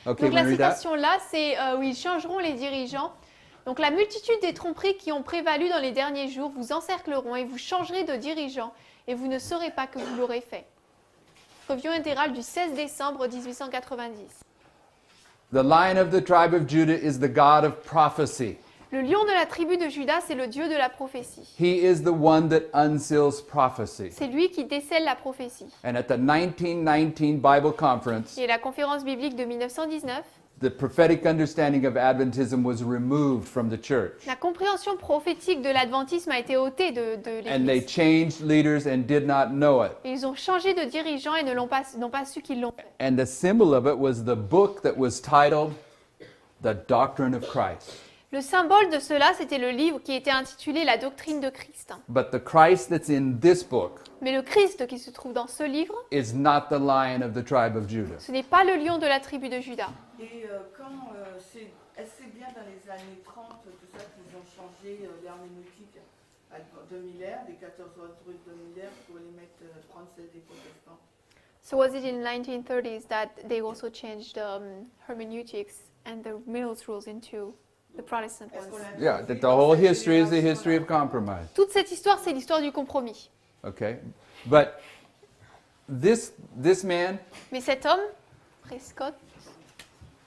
Okay, Donc la wanna read that? citation-là, c'est où ils changeront les dirigeants. Donc la multitude des tromperies qui ont prévalu dans les derniers jours vous encercleront et vous changerez de dirigeant et vous ne saurez pas que vous l'aurez fait. Review intégrale du 16 décembre 1890. The Lion of the tribe of Judah is the God of prophecy. Le lion de la tribu de Juda, c'est le Dieu de la prophétie. He is the one that unseals prophecy. C'est lui qui décèle la prophétie. And at the 1919 Bible Conference, Et la conférence biblique de 1919, the prophetic understanding of Adventism was removed from the church. la compréhension prophétique de l'adventisme a été ôtée de And they l'Église. changed leaders and did not know it. Et ils ont changé de dirigeant et n'ont pas su qu'ils l'ont fait. And the symbol of it was the book that was titled The Doctrine of Christ. Le symbole de cela, c'était le livre qui était intitulé La doctrine de Christ. But the Christ that's in this book Mais le Christ qui se trouve dans ce livre, is not the Lion of the tribe of Judah. ce n'est pas le lion de la tribu de Juda. Et quand c'est assez bien dans les années 30, tout ça, qu'ils ont changé l'herméneutique de Miller, des 14 trucs de Miller, pour les mettre français des protestants. So was it in 1930s that they also changed hermeneutics and the Mills rules into the Protestant Est-ce qu'on ones? a Yeah, introduit that the dans whole cette history is the génération-là? history of compromise. Toute cette histoire, c'est l'histoire du compromis. Okay? But this man, Mais cet homme, Prescott,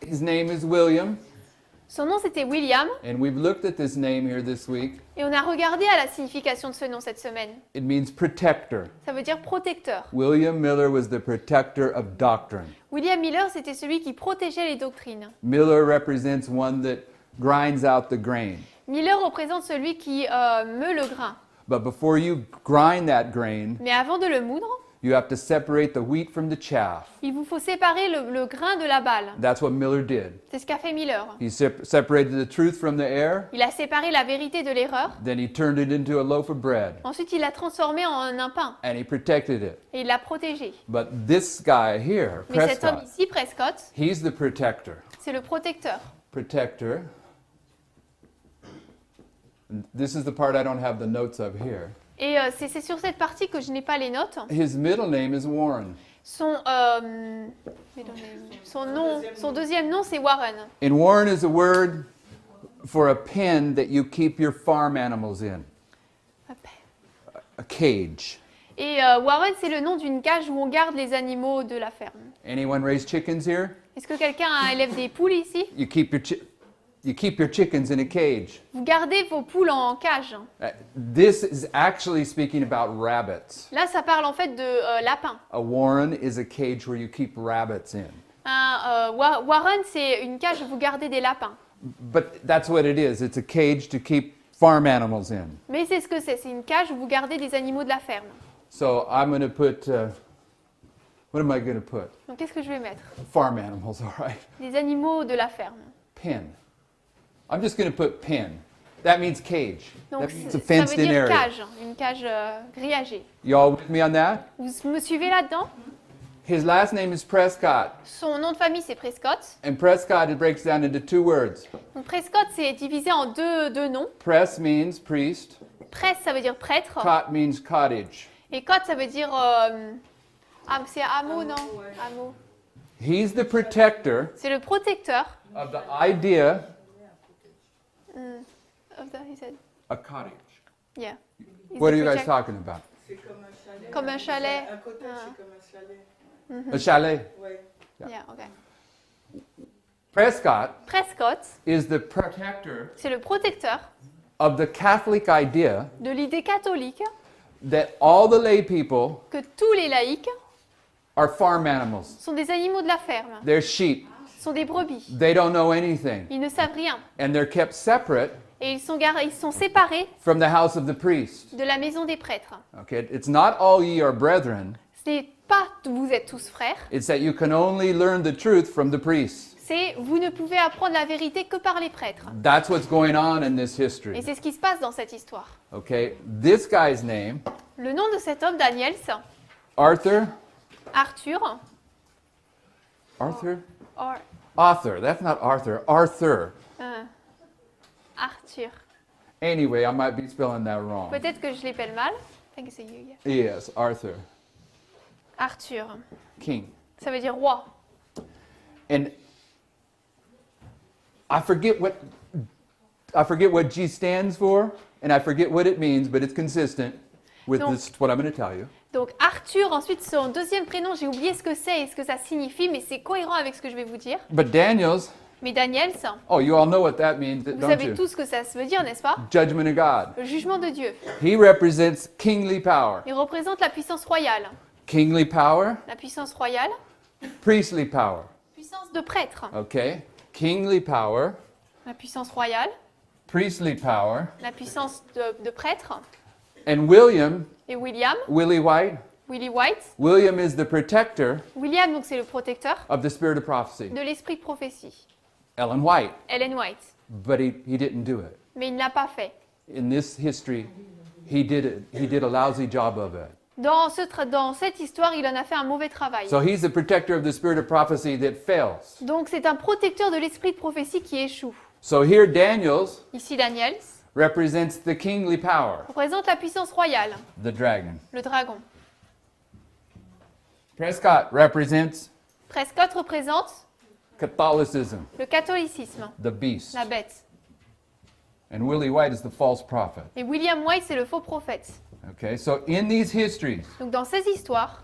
his name is William, son nom c'était William, and we've looked at this name here this week. et on a regardé à la signification de ce nom cette semaine. It means protector. Ça veut dire protecteur. William Miller was the protector of doctrine. William Miller, c'était celui qui protégeait les doctrines. Miller represents one that grinds out the grain. Miller représente celui qui meut le grain. But before you grind that grain, Mais avant de le moudre, you have to separate the wheat from the chaff. il vous faut séparer le grain de la balle. That's what Miller did. C'est ce qu'a fait Miller. He separated the truth from the error, Il a séparé la vérité de l'erreur. then he turned it into a loaf of bread, Ensuite, il l'a transformé en un pain and he protected it. et il l'a protégé. But this guy here, Mais cet homme Prescott, ici, Prescott, he's the protector. c'est le protecteur. Protector. This is the part I don't have the notes of here. Et c'est sur cette partie que je n'ai pas les notes. His middle name is Warren. Son deuxième nom, c'est Warren. And Warren is a word for a pen that you keep your farm animals in, a cage. Et Warren, c'est le nom d'une cage où on garde les animaux de la ferme. Anyone raise chickens here? Est-ce que quelqu'un élève des poules ici? You keep your chickens in a cage. Vous gardez vos poules en cage. This is actually speaking about rabbits. Là, ça parle en fait de lapins. A warren is a cage where you keep rabbits in. Warren, c'est une cage où vous gardez des lapins. But that's what it is. It's a cage to keep farm animals in. Mais c'est ce que c'est une cage où vous gardez des animaux de la ferme. So I'm going to put, what am I going to put? Donc qu'est-ce que je vais mettre? Farm animals, all right. Des animaux de la ferme. Pen. I'm just going to put pen. That means cage. Donc, That means a ça veut fenced-in dire area. cage, une cage grillagée. You all with me on that? Vous me suivez là-dedans? His last name is Prescott. Son nom de famille, c'est Prescott. And Prescott, it breaks down into two words. Donc Prescott, c'est divisé en deux noms. Pres means priest. Pres, ça veut dire prêtre. Cot means cottage. Et Cot, ça veut dire... c'est hameau, non? ouais. Hameau. He's the protector C'est le protecteur. of the idea He said, a cottage. yeah. He's What the are you guys protect- talking about? C'est comme un chalet. Comme un chalet. Un cottage, Ah. c'est comme un chalet. A chalet. Ouais. Yeah, okay. Prescott Prescott, is the protector c'est le protecteur of the Catholic idea de l'idée catholique that all the lay people que tous les laïcs are farm animals. sont des animaux de la ferme, They're sheep. sont des brebis. They don't know anything. Ils ne savent rien. And they're kept separate Et ils sont séparés from the house of the priest. de la maison des prêtres. Okay? It's not all ye are brethren. Ce n'est pas vous êtes tous frères, It's that you can only learn the truth from the priests. c'est vous ne pouvez apprendre la vérité que par les prêtres. That's what's going on in this Et history. c'est ce qui se passe dans cette histoire. Okay? This guy's name, Le nom de cet homme, Daniels, Arthur. Arthur, Arthur? or, Arthur. That's not Arthur. Arthur. Arthur. Anyway, I might be spelling that wrong. Peut-être que je l'appelle mal. I think it's a you, yeah. Yes, Arthur. Arthur, King. ça veut dire roi. And I forget what G stands for, and I forget what it means, but it's consistent with Donc- this what I'm going to tell you. Donc Arthur, ensuite son deuxième prénom, j'ai oublié ce que c'est et ce que ça signifie, mais c'est cohérent avec ce que je vais vous dire. But Daniel's, Mais Daniels, oh, you all know what that means, vous don't savez you? tout ce que ça veut dire, n'est-ce pas? Judgment of God. Le jugement de Dieu. He represents kingly power. Il représente la puissance royale. Kingly power, La puissance royale, priestly power. puissance de prêtre. Okay? Kingly power, La puissance royale, priestly power. la puissance de prêtre. And William, Et William, Willie White, Willie White. William is the protector William, donc c'est le protecteur of the spirit of prophecy. de l'esprit de prophétie. Ellen White, Ellen White. but he didn't do it. Mais il ne l'a pas fait. In this history, he did it. He did a lousy job of it. Dans cette histoire, il en a fait un mauvais travail. So he's the protector of the spirit of prophecy that fails. Donc c'est un protecteur de l'esprit de prophétie qui échoue. So here Daniel's Ici, Daniels represents the kingly power, représente la puissance royale, the dragon. le dragon. Prescott represents Prescott représente Catholicism, le catholicisme, the beast. la bête. And Willie White is the false prophet. Et William White, c'est le faux prophète. Okay, so in these histories, Donc dans ces histoires,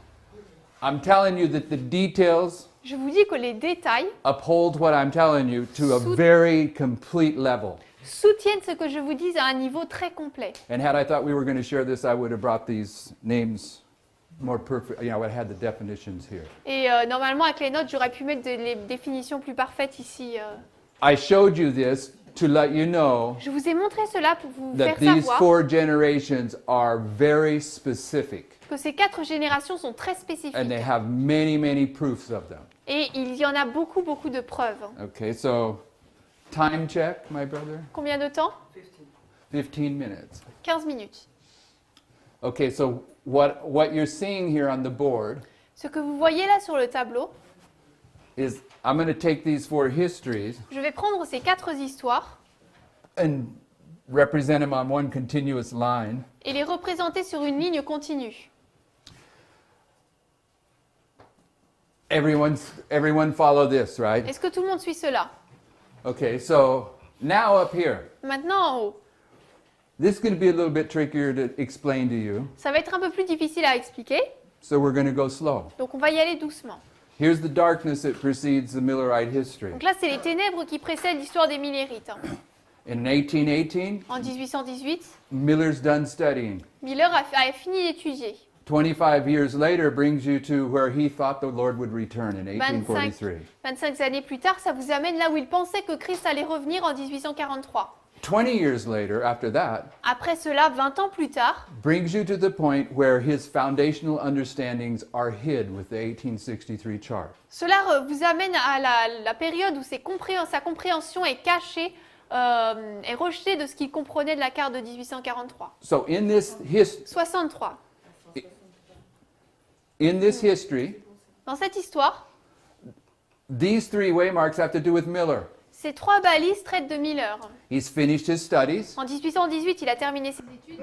I'm telling you that the details je vous dis que les détails uphold what I'm telling you to a Sous- very complete level. soutiennent ce que je vous dis à un niveau très complet. And had I thought we were going to share this, I would have brought these names more perfect. You know, I would have had the definitions here. Et normalement, avec les notes, j'aurais pu mettre les définitions plus parfaites ici. I showed you this to let you know Je vous ai montré cela pour vous that faire these savoir 4 generations are very specific, que ces 4 générations sont très spécifiques. and they have many, many proofs of them. Et il y en a beaucoup, beaucoup de preuves. Okay, so time check, my brother. Combien de temps? 15 minutes. 15 minutes. Okay, so what you're seeing here on the board Ce que vous voyez là sur le tableau, is I'm going to take these 4 histories je vais prendre ces 4 histoires and represent them on one continuous line. et les représenter sur une ligne continue. Everyone follow this, right? Est-ce que tout le monde suit cela? Okay, so now up here. Maintenant en haut, This is going to be a little bit trickier to explain to you, ça va être un peu plus difficile à expliquer, so we're going to go slow. donc on va y aller doucement. Here's the darkness that precedes the Millerite history. Donc là, c'est les ténèbres qui précèdent l'histoire des Millérites. In 1818, En 1818, Miller's done studying. Miller a fini d'étudier. 25 years later brings you to where he thought the Lord would return in 1843. 25 années plus tard, ça vous amène là où il pensait que Christ allait revenir en 1843. 20 years later, after that, Après cela, 20 ans plus tard, brings you to the point where his foundational understandings are hid with the 1863 chart. cela vous amène à la période où sa compréhension est cachée est rejeté de ce qu'il comprenait de la carte de 1843. So in this 63. history, Dans cette histoire, these three waymarks have to do with Miller. ces 3 balises traitent de Miller. He's finished his studies. En 1818, il a terminé ses études.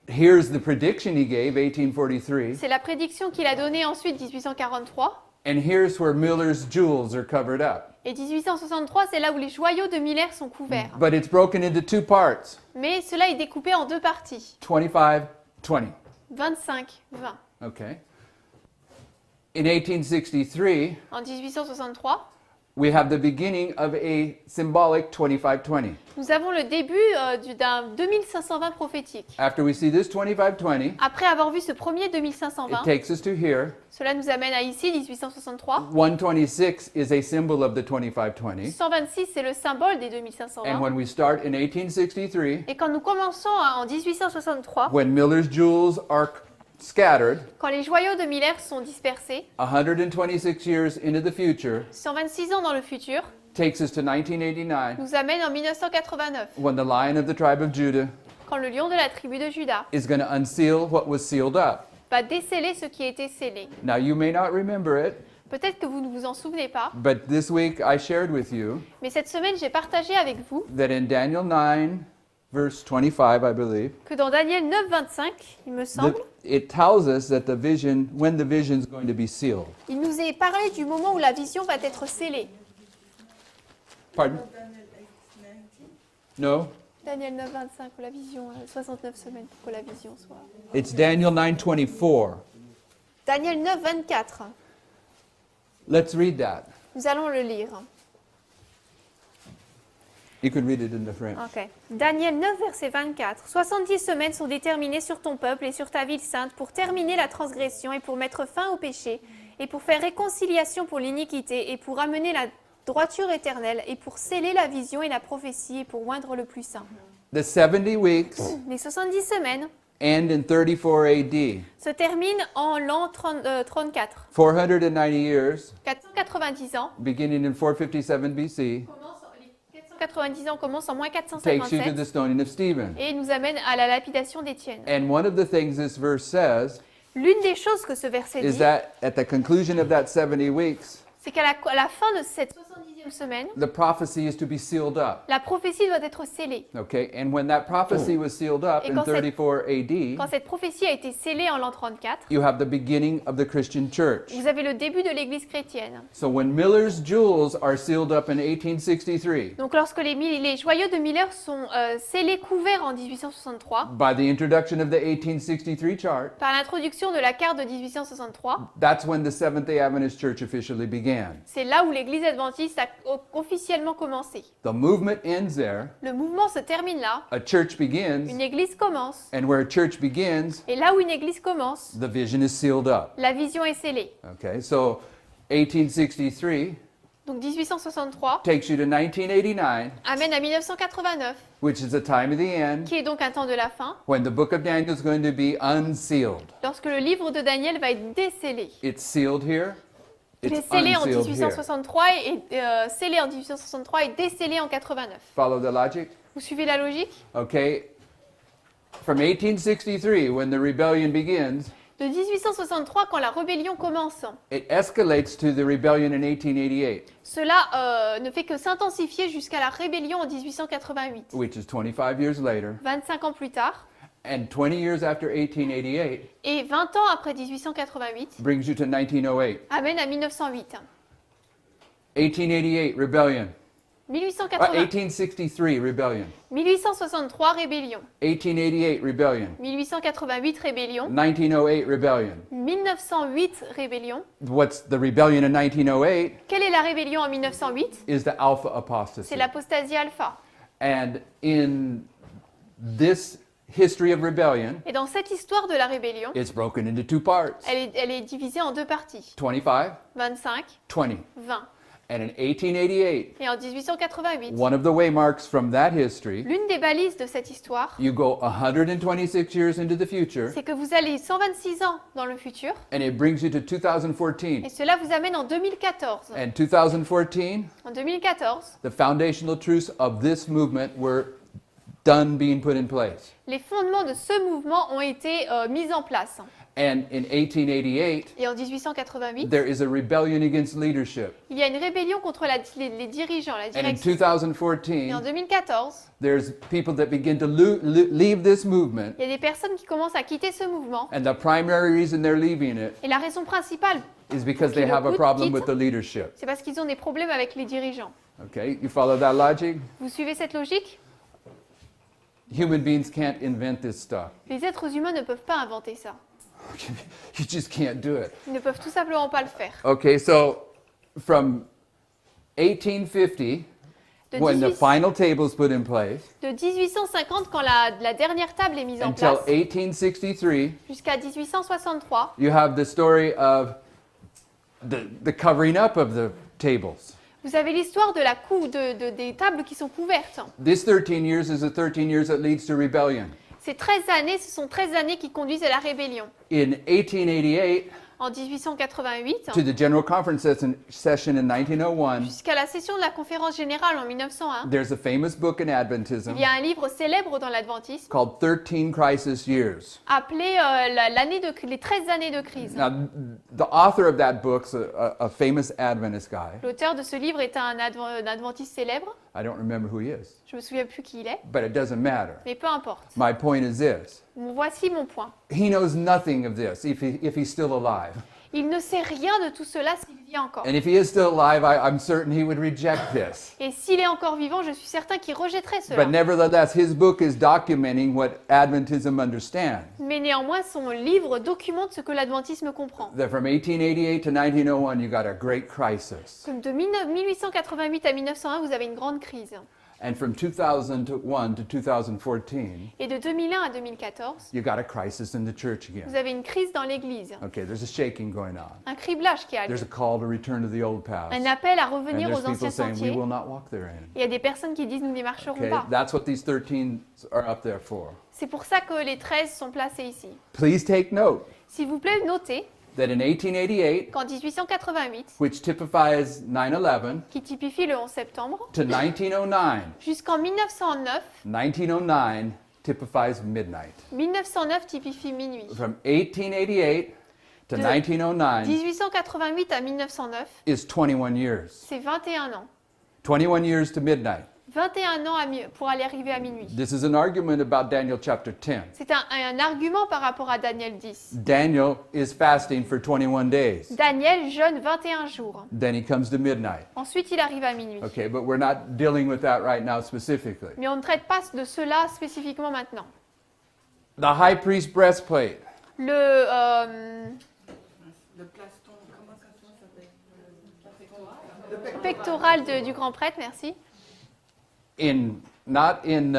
Here's the prediction he gave, 1843. C'est la prédiction qu'il a donnée ensuite, 1843. And here's where Miller's jewels are covered up. Et 1863, c'est là où les joyaux de Miller sont couverts. But it's broken into 2 parts, Mais cela est découpé en 2 parties. 25, 20. 25, 20. Okay. In 1863, En 1863, we have the beginning of a symbolic 25-20. nous avons le début d'un 2520 prophétique. After we see this 25-20, Après avoir vu ce premier it 2520, takes us to here. cela nous amène à ici, 1863. 126 is a symbol of the 25-20. 126, c'est le symbole des And 2520. when we start in 1863, Et quand nous commençons en 1863, when Miller's jewels are scattered, quand les joyaux de Miller sont dispersés, 126 years into the future, 126 ans dans le futur, takes us to 1989, nous amène en 1989, when the Lion of the tribe of Judah quand le lion de la tribu de Juda is going to unseal what was sealed up. va déceler ce qui a été scellé. Now, you may not remember it, Peut-être que vous ne vous en souvenez pas, but this week I shared with you mais cette semaine, j'ai partagé avec vous that in Daniel 9, verse 25, I believe, que dans Daniel 9, 25, il me that semble, it tells us that the vision, when the vision is going to be sealed. il nous est parlé du moment où la vision va être scellée. Pardon? Daniel 8:19. No? Daniel 9, 25, pour la vision, 69 semaines pour que la vision soit. It's Daniel 9:24. Daniel 9, 24. Let's read that. Nous allons le lire. You can read it in the French. Ok. Daniel 9, verset 24. 70 semaines sont déterminées sur ton peuple et sur ta ville sainte pour terminer la transgression et pour mettre fin au péché et pour faire réconciliation pour l'iniquité et pour amener la droiture éternelle et pour sceller la vision et la prophétie et pour oindre le plus saint. The 70 weeks Les 70 semaines end in 34 AD. se terminent en l'an 34. 490 years, 490 ans. beginning in 457 BC, Les 490 ans commencent en moins takes you to 457 the stoning of Stephen. et nous amène à la lapidation d'Étienne. And one of the things this verse says L'une des choses que ce verset is dit, that at the conclusion of that 70 weeks, c'est qu'à la fin de cette 70e semaine, the prophecy is to be sealed up. la prophétie doit être scellée. Okay? And when that prophecy was sealed up Et in quand cette- 34 AD, Quand cette prophétie a été scellée en l'an 34, you have the beginning of the Christian church. vous avez le début de l'Église chrétienne. So when Miller's jewels are sealed up in 1863, Donc lorsque les joyaux de Miller sont scellés, couverts en 1863, by the introduction of the 1863 chart, par l'introduction de la carte de 1863, that's when the Seventh-day Adventist Church officially began. c'est là où l'Église adventiste a officiellement commencé. The movement ends there, Le mouvement se termine là, a church begins, une Église commence, and where a church begins, et là où une Église commence, the vision is sealed up. la vision est scellée. Okay, so 1863 Donc 1863 takes you to 1989, amène à 1989, which is the time of the end, qui est donc un temps de la fin, when the book of Daniel is going to be unsealed. lorsque le livre de Daniel va être décellé. It's sealed here, Il it's est scellé en unsealed here. 1863 scellé en 1863 et décellé en 89. Follow the logic? Vous suivez la logique? Okay, from 1863, when the rebellion begins, De 1863, quand la rébellion commence, it escalates to the rebellion in 1888, cela ne fait que s'intensifier jusqu'à la rébellion en 1888. which is 25 years later. 25 ans plus tard, And 20 years after 1888 et 20 ans après 1888, brings you to 1908. amène à 1908. 1888, rebellion. 1863, 1863, rebellion. 1863, rébellion. 1888, rebellion. 1888, rébellion. 1908, rebellion. 1908, rébellion. What's the rebellion in 1908 Quelle est la rébellion en 1908? is the alpha apostasy. C'est l'apostasie alpha. And in this history of rebellion, Et dans cette histoire de la rébellion, it's broken into 2 parts, elle est divisée en 2 parties. 25, 25, 20. 20. And in 1888, Et en 1888, one of the waymarks from that history, l'une des balises de cette histoire, you go 126 years into the future, c'est que vous allez 126 ans dans le futur, and it brings you to et 2014. cela vous amène en 2014. And 2014, En 2014, the foundational truths of this movement were done being put in place. les fondements de ce mouvement ont été mis en place. And in 1888, Et en 1888, there is a rebellion against leadership. il y a une rébellion contre les dirigeants, la And in direction. Et 2014, en 2014, there's people that begin to leave this movement, il y a des personnes qui commencent à quitter ce mouvement. and the primary reason they're leaving it Et la raison principale, is because they Qui le have a coûte, problem quitte. with the leadership. c'est parce qu'ils ont des problèmes avec les dirigeants. Okay, you follow that logic? Vous suivez cette logique? Human beings can't invent this stuff. Les êtres humains ne peuvent pas inventer ça. You just can't do it. Ils ne peuvent tout simplement pas le faire. Okay, so from 1850, De, when the 18 final table is put in place, de 1850, quand la dernière table est mise en until place, 1863, jusqu'à 1863, you have the story of the covering up of the tables. vous avez l'histoire de des tables qui sont couvertes. This 13 years is the 13 years that leads to rebellion. Ces 13 années, ce sont 13 années qui conduisent à la rébellion. In 1888, En 1888, to the General Conference session in 1901, jusqu'à la session de la conférence générale en 1901, there's a famous book in Adventism il y a un livre célèbre dans l'adventisme called 13 Crisis Years. appelé les 13 années de crise. Now, the author of that book's a famous Adventist guy. L'auteur de ce livre est un adventiste célèbre. I don't remember who he is, Je me souviens plus qui il est, but it doesn't matter. mais peu importe. My point is this. Voici mon point. He knows nothing of this if he's still alive. Il ne sait rien de tout cela s'il vit encore. And if he is still alive, I'm certain he would reject this. Et s'il est encore vivant, je suis certain qu'il rejetterait But cela. nevertheless, his book is documenting what Adventism understands. Mais néanmoins, son livre documente ce que l'adventisme comprend. That from 1888 to 1901, you got a great crisis. Comme de 1888 à 1901, vous avez une grande crise. And from 2001 to 2014, Et de 2001 à 2014, you got a crisis in the church vous again. avez une crise dans l'Église. Okay, there's a shaking going on. Un criblage qui a lieu. There's a call to return to the old paths. Un appel à And revenir there's aux anciens people saying, we sentiers. will not walk therein. Il y a des personnes qui disent nous n'y marcherons Okay, pas. that's what these 13 are up there for. C'est pour ça que les 13 sont placés ici. Please take note S'il vous plaît, notez that in 1888, qu'en 1888, which typifies 9/11, qui typifie le 11 septembre, to 1909, jusqu'en 1909, 1909 typifies midnight. 1909 typifie minuit. From 1888 to De 1909 1888 à 1909, is 21 years. c'est 21 ans. 21 years to midnight. 21 ans pour aller arriver à minuit. This is an argument about Daniel chapter 10. C'est un argument par rapport à Daniel 10. Daniel is fasting for 21 days. Daniel jeûne 21 jours. Then he comes to midnight. Ensuite, il arrive à minuit. Okay, but we're not dealing with that right now specifically. Mais on ne traite pas de cela spécifiquement maintenant. The high priest breastplate. Le Le plaston, comment ça s'appelle? pectoral du grand prêtre, merci. Not in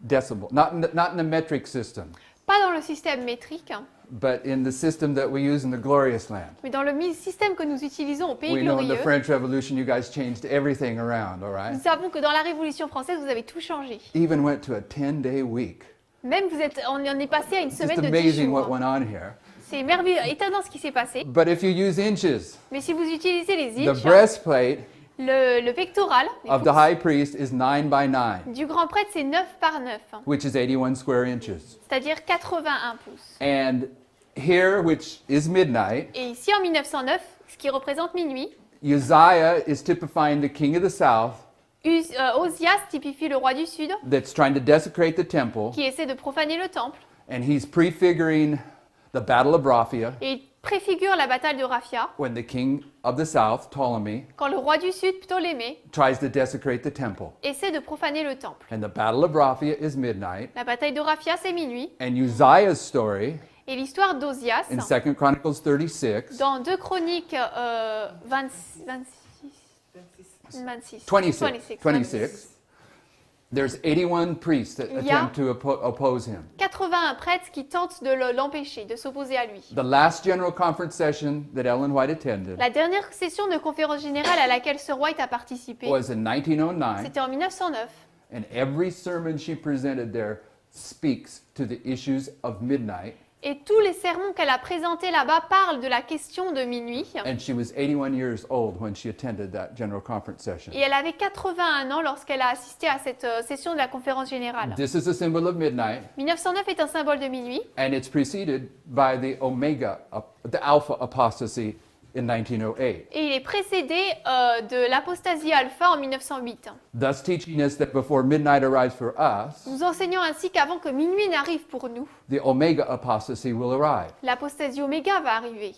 decibel, not in the metric system, Pas dans le système métrique, but in the system that we use in the glorious land. mais dans le système que nous utilisons au Pays We know in the glorieux. French Revolution you guys changed everything around, all right? Nous savons que dans la Révolution française, vous avez tout changé. Even went to a 10-day week. Même on en est passé à une Just semaine de 10 amazing what jours. went on here. C'est merveilleux, étonnant ce qui s'est passé. But if you use inches, Mais si vous utilisez les the inches, breastplate le pectoral les of the pouces, high priest is 9 by 9, du grand prêtre, c'est 9 par 9, which is 81 square inches. c'est-à-dire 81 pouces. And here, which is midnight, Et ici, en 1909, ce qui représente minuit, Uzziah is typifying the king of the south Osias typifie le roi du Sud, that's trying to desecrate the temple, qui essaie de profaner le temple, and he's prefiguring the battle of Raphia et il préfigure la bataille de Raphia, when the king of the south, Ptolemy, quand le roi du Sud, Ptolémée, tries to desecrate the temple. essaie de profaner le temple. And the battle of Raphia is midnight, La bataille de Raphia, c'est minuit, and Uzziah's story et l'histoire d'Osias, in 2 Chronicles 36, dans 2 Chroniques 26, 26, There's 81 priests that Il y a- attempt to oppose him. 81 prêtres qui tentent de l'empêcher, de s'opposer à lui. The last General Conference session that Ellen White attended La dernière session de conférence générale à laquelle Sir White a participé, was in 1909, c'était en 1909. and every sermon she presented there speaks to the issues of midnight. Et tous les sermons qu'elle a présentés là-bas parlent de la question de minuit. And she was 81 years old when she attended that General Conference session. Et elle avait 81 ans lorsqu'elle a assisté à cette session de la conférence générale. This is a symbol of midnight, 1909 est un symbole de minuit and it's preceded by the the Alpha apostasy in 1908. et il est précédé de l'apostasie alpha en 1908. Thus teaching us that before midnight arrives for us, Nous enseignons ainsi qu'avant que minuit n'arrive pour nous, the Omega apostasy will arrive. l'apostasie oméga va arriver.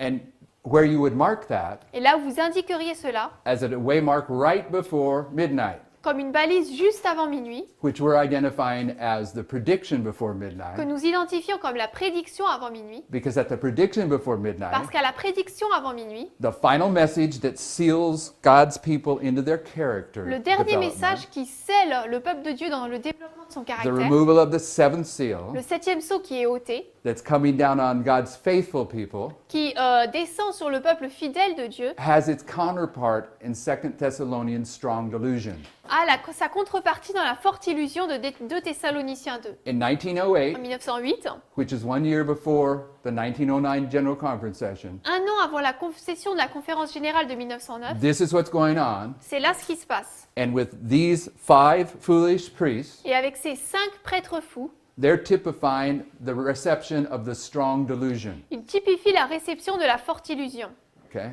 And where you would mark that Et là, vous indiqueriez cela as a waymark right before midnight, comme une balise juste avant minuit, which we're identifying as the prediction before que midnight, nous identifions comme la prédiction avant minuit, because at the prediction before parce midnight, qu'à la prédiction avant minuit, the final message that seals God's people into their character le dernier development, message qui scelle le peuple de Dieu dans le développement de son the caractère, removal of the seventh seal le 7e sceau qui est ôté, that's coming down on God's faithful people, qui descend sur le peuple fidèle de Dieu, has its counterpart in 2 Thessalonians strong delusion. a sa contrepartie dans la forte illusion de 2 Thessaloniciens 2. In En 1908, 1908, which is 1 year before the 1909 General Conference session, un an avant la session de la conférence générale de 1909, this is what's going on. c'est là ce qui se passe. And with these 5 foolish priests, Et avec ces 5 prêtres fous, they're typifying the reception of the strong delusion. ils typifient la réception de la forte illusion. Okay?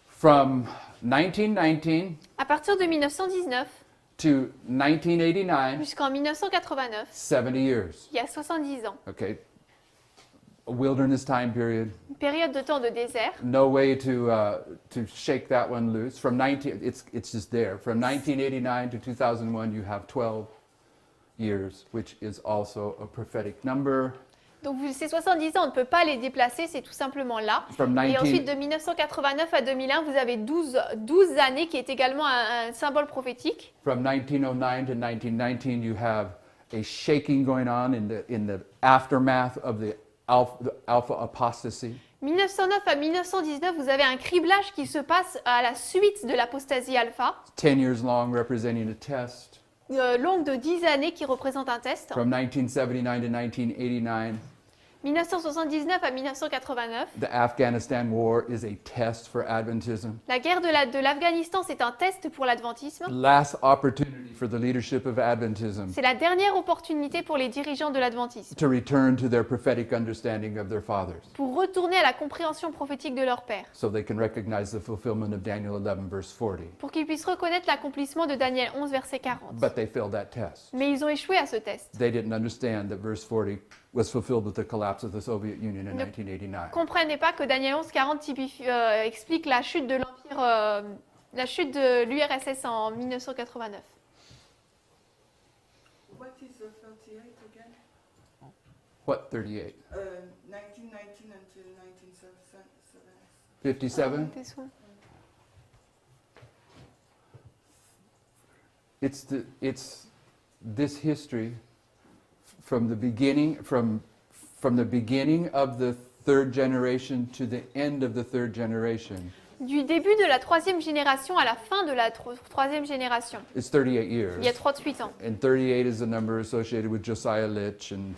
From 1919 À partir de 1919 to 1989, jusqu'en 1989, 70 years. il y a 70 ans, Okay? A wilderness time period. une période de temps de désert. No way to shake that one loose. From 19, it's just there. From 1989 to 2001, you have 12 years, which is also a prophetic number. Donc ces 70 ans, on ne peut pas les déplacer, c'est tout simplement là. From Et 19, ensuite, de 1989 à 2001, vous avez 12 années qui est également un symbole prophétique. from 1909 to 1919, you have a shaking going on in the aftermath of the alpha apostasy. 1909 à 1919, vous avez un criblage qui se passe à la suite de l'apostasie alpha, 10 years long, representing a test. longue de 10 années qui représente un test. From 1979 to 1989, 1979 à 1989, the Afghanistan war is a test for Adventism. la guerre de l'Afghanistan, c'est un test pour l'adventisme. Last opportunity for the leadership of Adventism C'est la dernière opportunité pour les dirigeants de l'adventisme to return to their prophetic understanding of their fathers, pour retourner à la compréhension prophétique de leur père, so they can recognize the fulfillment of Daniel 11, verse 40. pour qu'ils puissent reconnaître l'accomplissement de Daniel 11, verset 40. But they failed that test. Mais ils ont échoué à ce test. They didn't understand that verse 40 was fulfilled with the collapse of the Soviet Union in Ne 1989. Comprenez pas que Daniel 11, 40 explique la chute de l'empire, la chute de l'URSS en 1989. What is the 38 again? What, 38? 1919 until 1977. 57? This one. It's this history from the beginning of the third generation to the end of the third generation. Du début de la troisième génération à la fin de la troisième génération. It's 38 Il y a years. 38 ans. And 38 is a number associated with Josiah Litch, and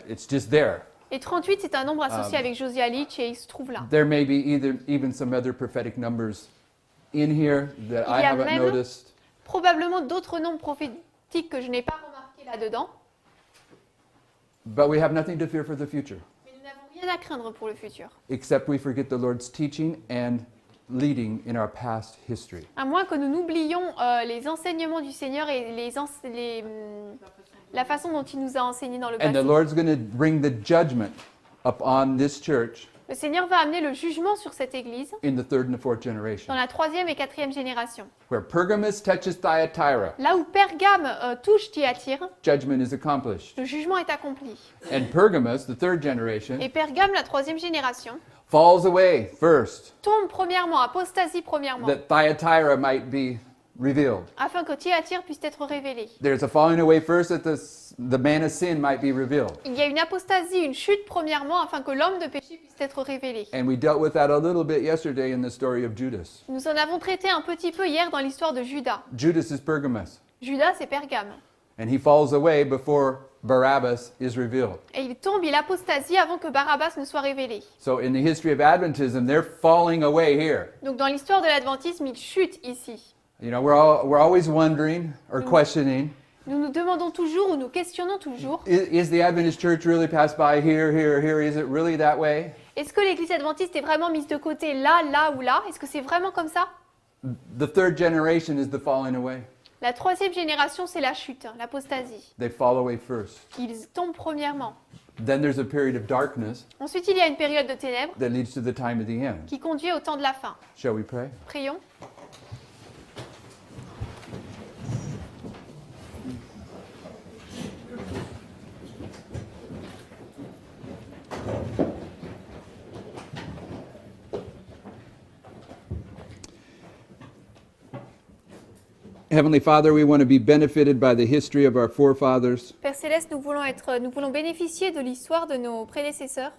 it's just there. Et 38, c'est un nombre associé avec Josiah Litch et il se trouve là. There may be even some other prophetic numbers in here that Il I y a haven't même noticed. probablement d'autres nombres prophétiques que je n'ai pas remarqués là-dedans. But we have nothing to fear for the future, Mais nous n'avons rien à craindre pour le futur. except we forget the Lord's teaching and leading in our past history. À moins que nous n'oublions les enseignements du Seigneur et la façon dont il nous a enseigné dans le And the passé. Lord's going to bring the judgment upon this church Le Seigneur va amener le jugement sur cette Église in the third and the fourth generation. dans la troisième et quatrième génération. Where Pergamos touches Thyatira, Là où Pergame touche Thyatire, judgment is accomplished. le jugement est accompli. And Pergamos, the third generation, Et Pergame, la troisième génération, falls away first, tombe premièrement, apostasie premièrement, that Thyatira might be revealed. afin que Thyatire puisse être révélée. There's a falling away first that the man of sin might be revealed. Il y a une apostasie, une chute premièrement, afin que l'homme de péché puisse être révélé. And we dealt with that a little bit yesterday in the story of Judas. Nous en avons traité un petit peu hier dans l'histoire de Judas. Judas is Pergamos, Judas, c'est Pergame. and he falls away before Barabbas is revealed. Et il tombe, il apostasie avant que Barabbas ne soit révélé. So in the history of Adventism, they're falling away here. Donc dans l'histoire de l'adventisme, il chute ici. You know, we're always wondering or questioning, Nous nous demandons toujours ou nous questionnons toujours, is the Adventist church really passed by here, here, here? Is it really that way? est-ce que l'église adventiste est vraiment mise de côté là, là ou là? Est-ce que c'est vraiment comme ça? The third generation is the falling away. La troisième génération, c'est la chute, l'apostasie. They fall away first. Ils tombent premièrement. Then there's a period of darkness Ensuite, il y a une période de ténèbres that leads to the time of the end. qui conduit au temps de la fin. Shall we pray? Prions. Heavenly Father, we want to be benefited by the history of our forefathers, Père Céleste, nous voulons bénéficier de l'histoire de nos prédécesseurs.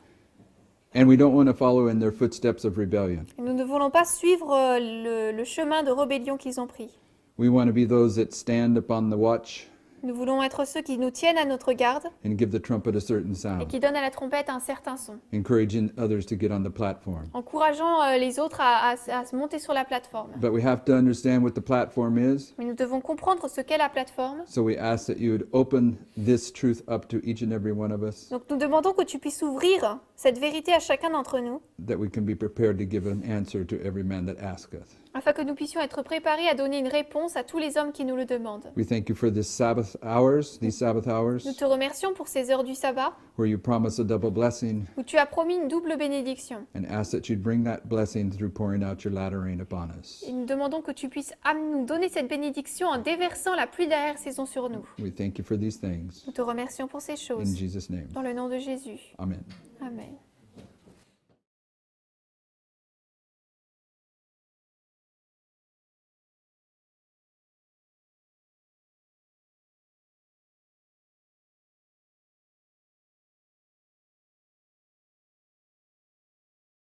and we don't want to follow in their footsteps of rebellion. Nous ne voulons pas suivre le chemin de rébellion qu'ils ont pris. We want to be those that stand upon the watch Nous voulons être ceux qui nous tiennent à notre garde and give the trumpet a certain et sound, qui donnent à la trompette un certain son, encouraging others to get on the platform. encourageant les autres à se monter sur la plateforme. But we have to understand what the platform is, Mais nous devons comprendre ce qu'est la plateforme. so we ask that you would open this truth up to each and every one of us, Donc nous demandons que tu puisses ouvrir cette vérité à chacun d'entre nous, that we can be prepared to give an answer to every man that asks us. afin que nous puissions être préparés à donner une réponse à tous les hommes qui nous le demandent. We thank you for these Sabbath hours, Nous te remercions pour ces heures du sabbat, where you promise a double blessing, où tu as promis une double bénédiction. and ask that you'd bring that blessing through pouring out your latter rain upon us. Et nous demandons que tu puisses nous donner cette bénédiction en déversant la pluie d'arrière-saison sur nous. We thank you for these things. Nous te remercions pour ces In choses. Jesus' name, Dans le nom de Jésus. amen. Amen.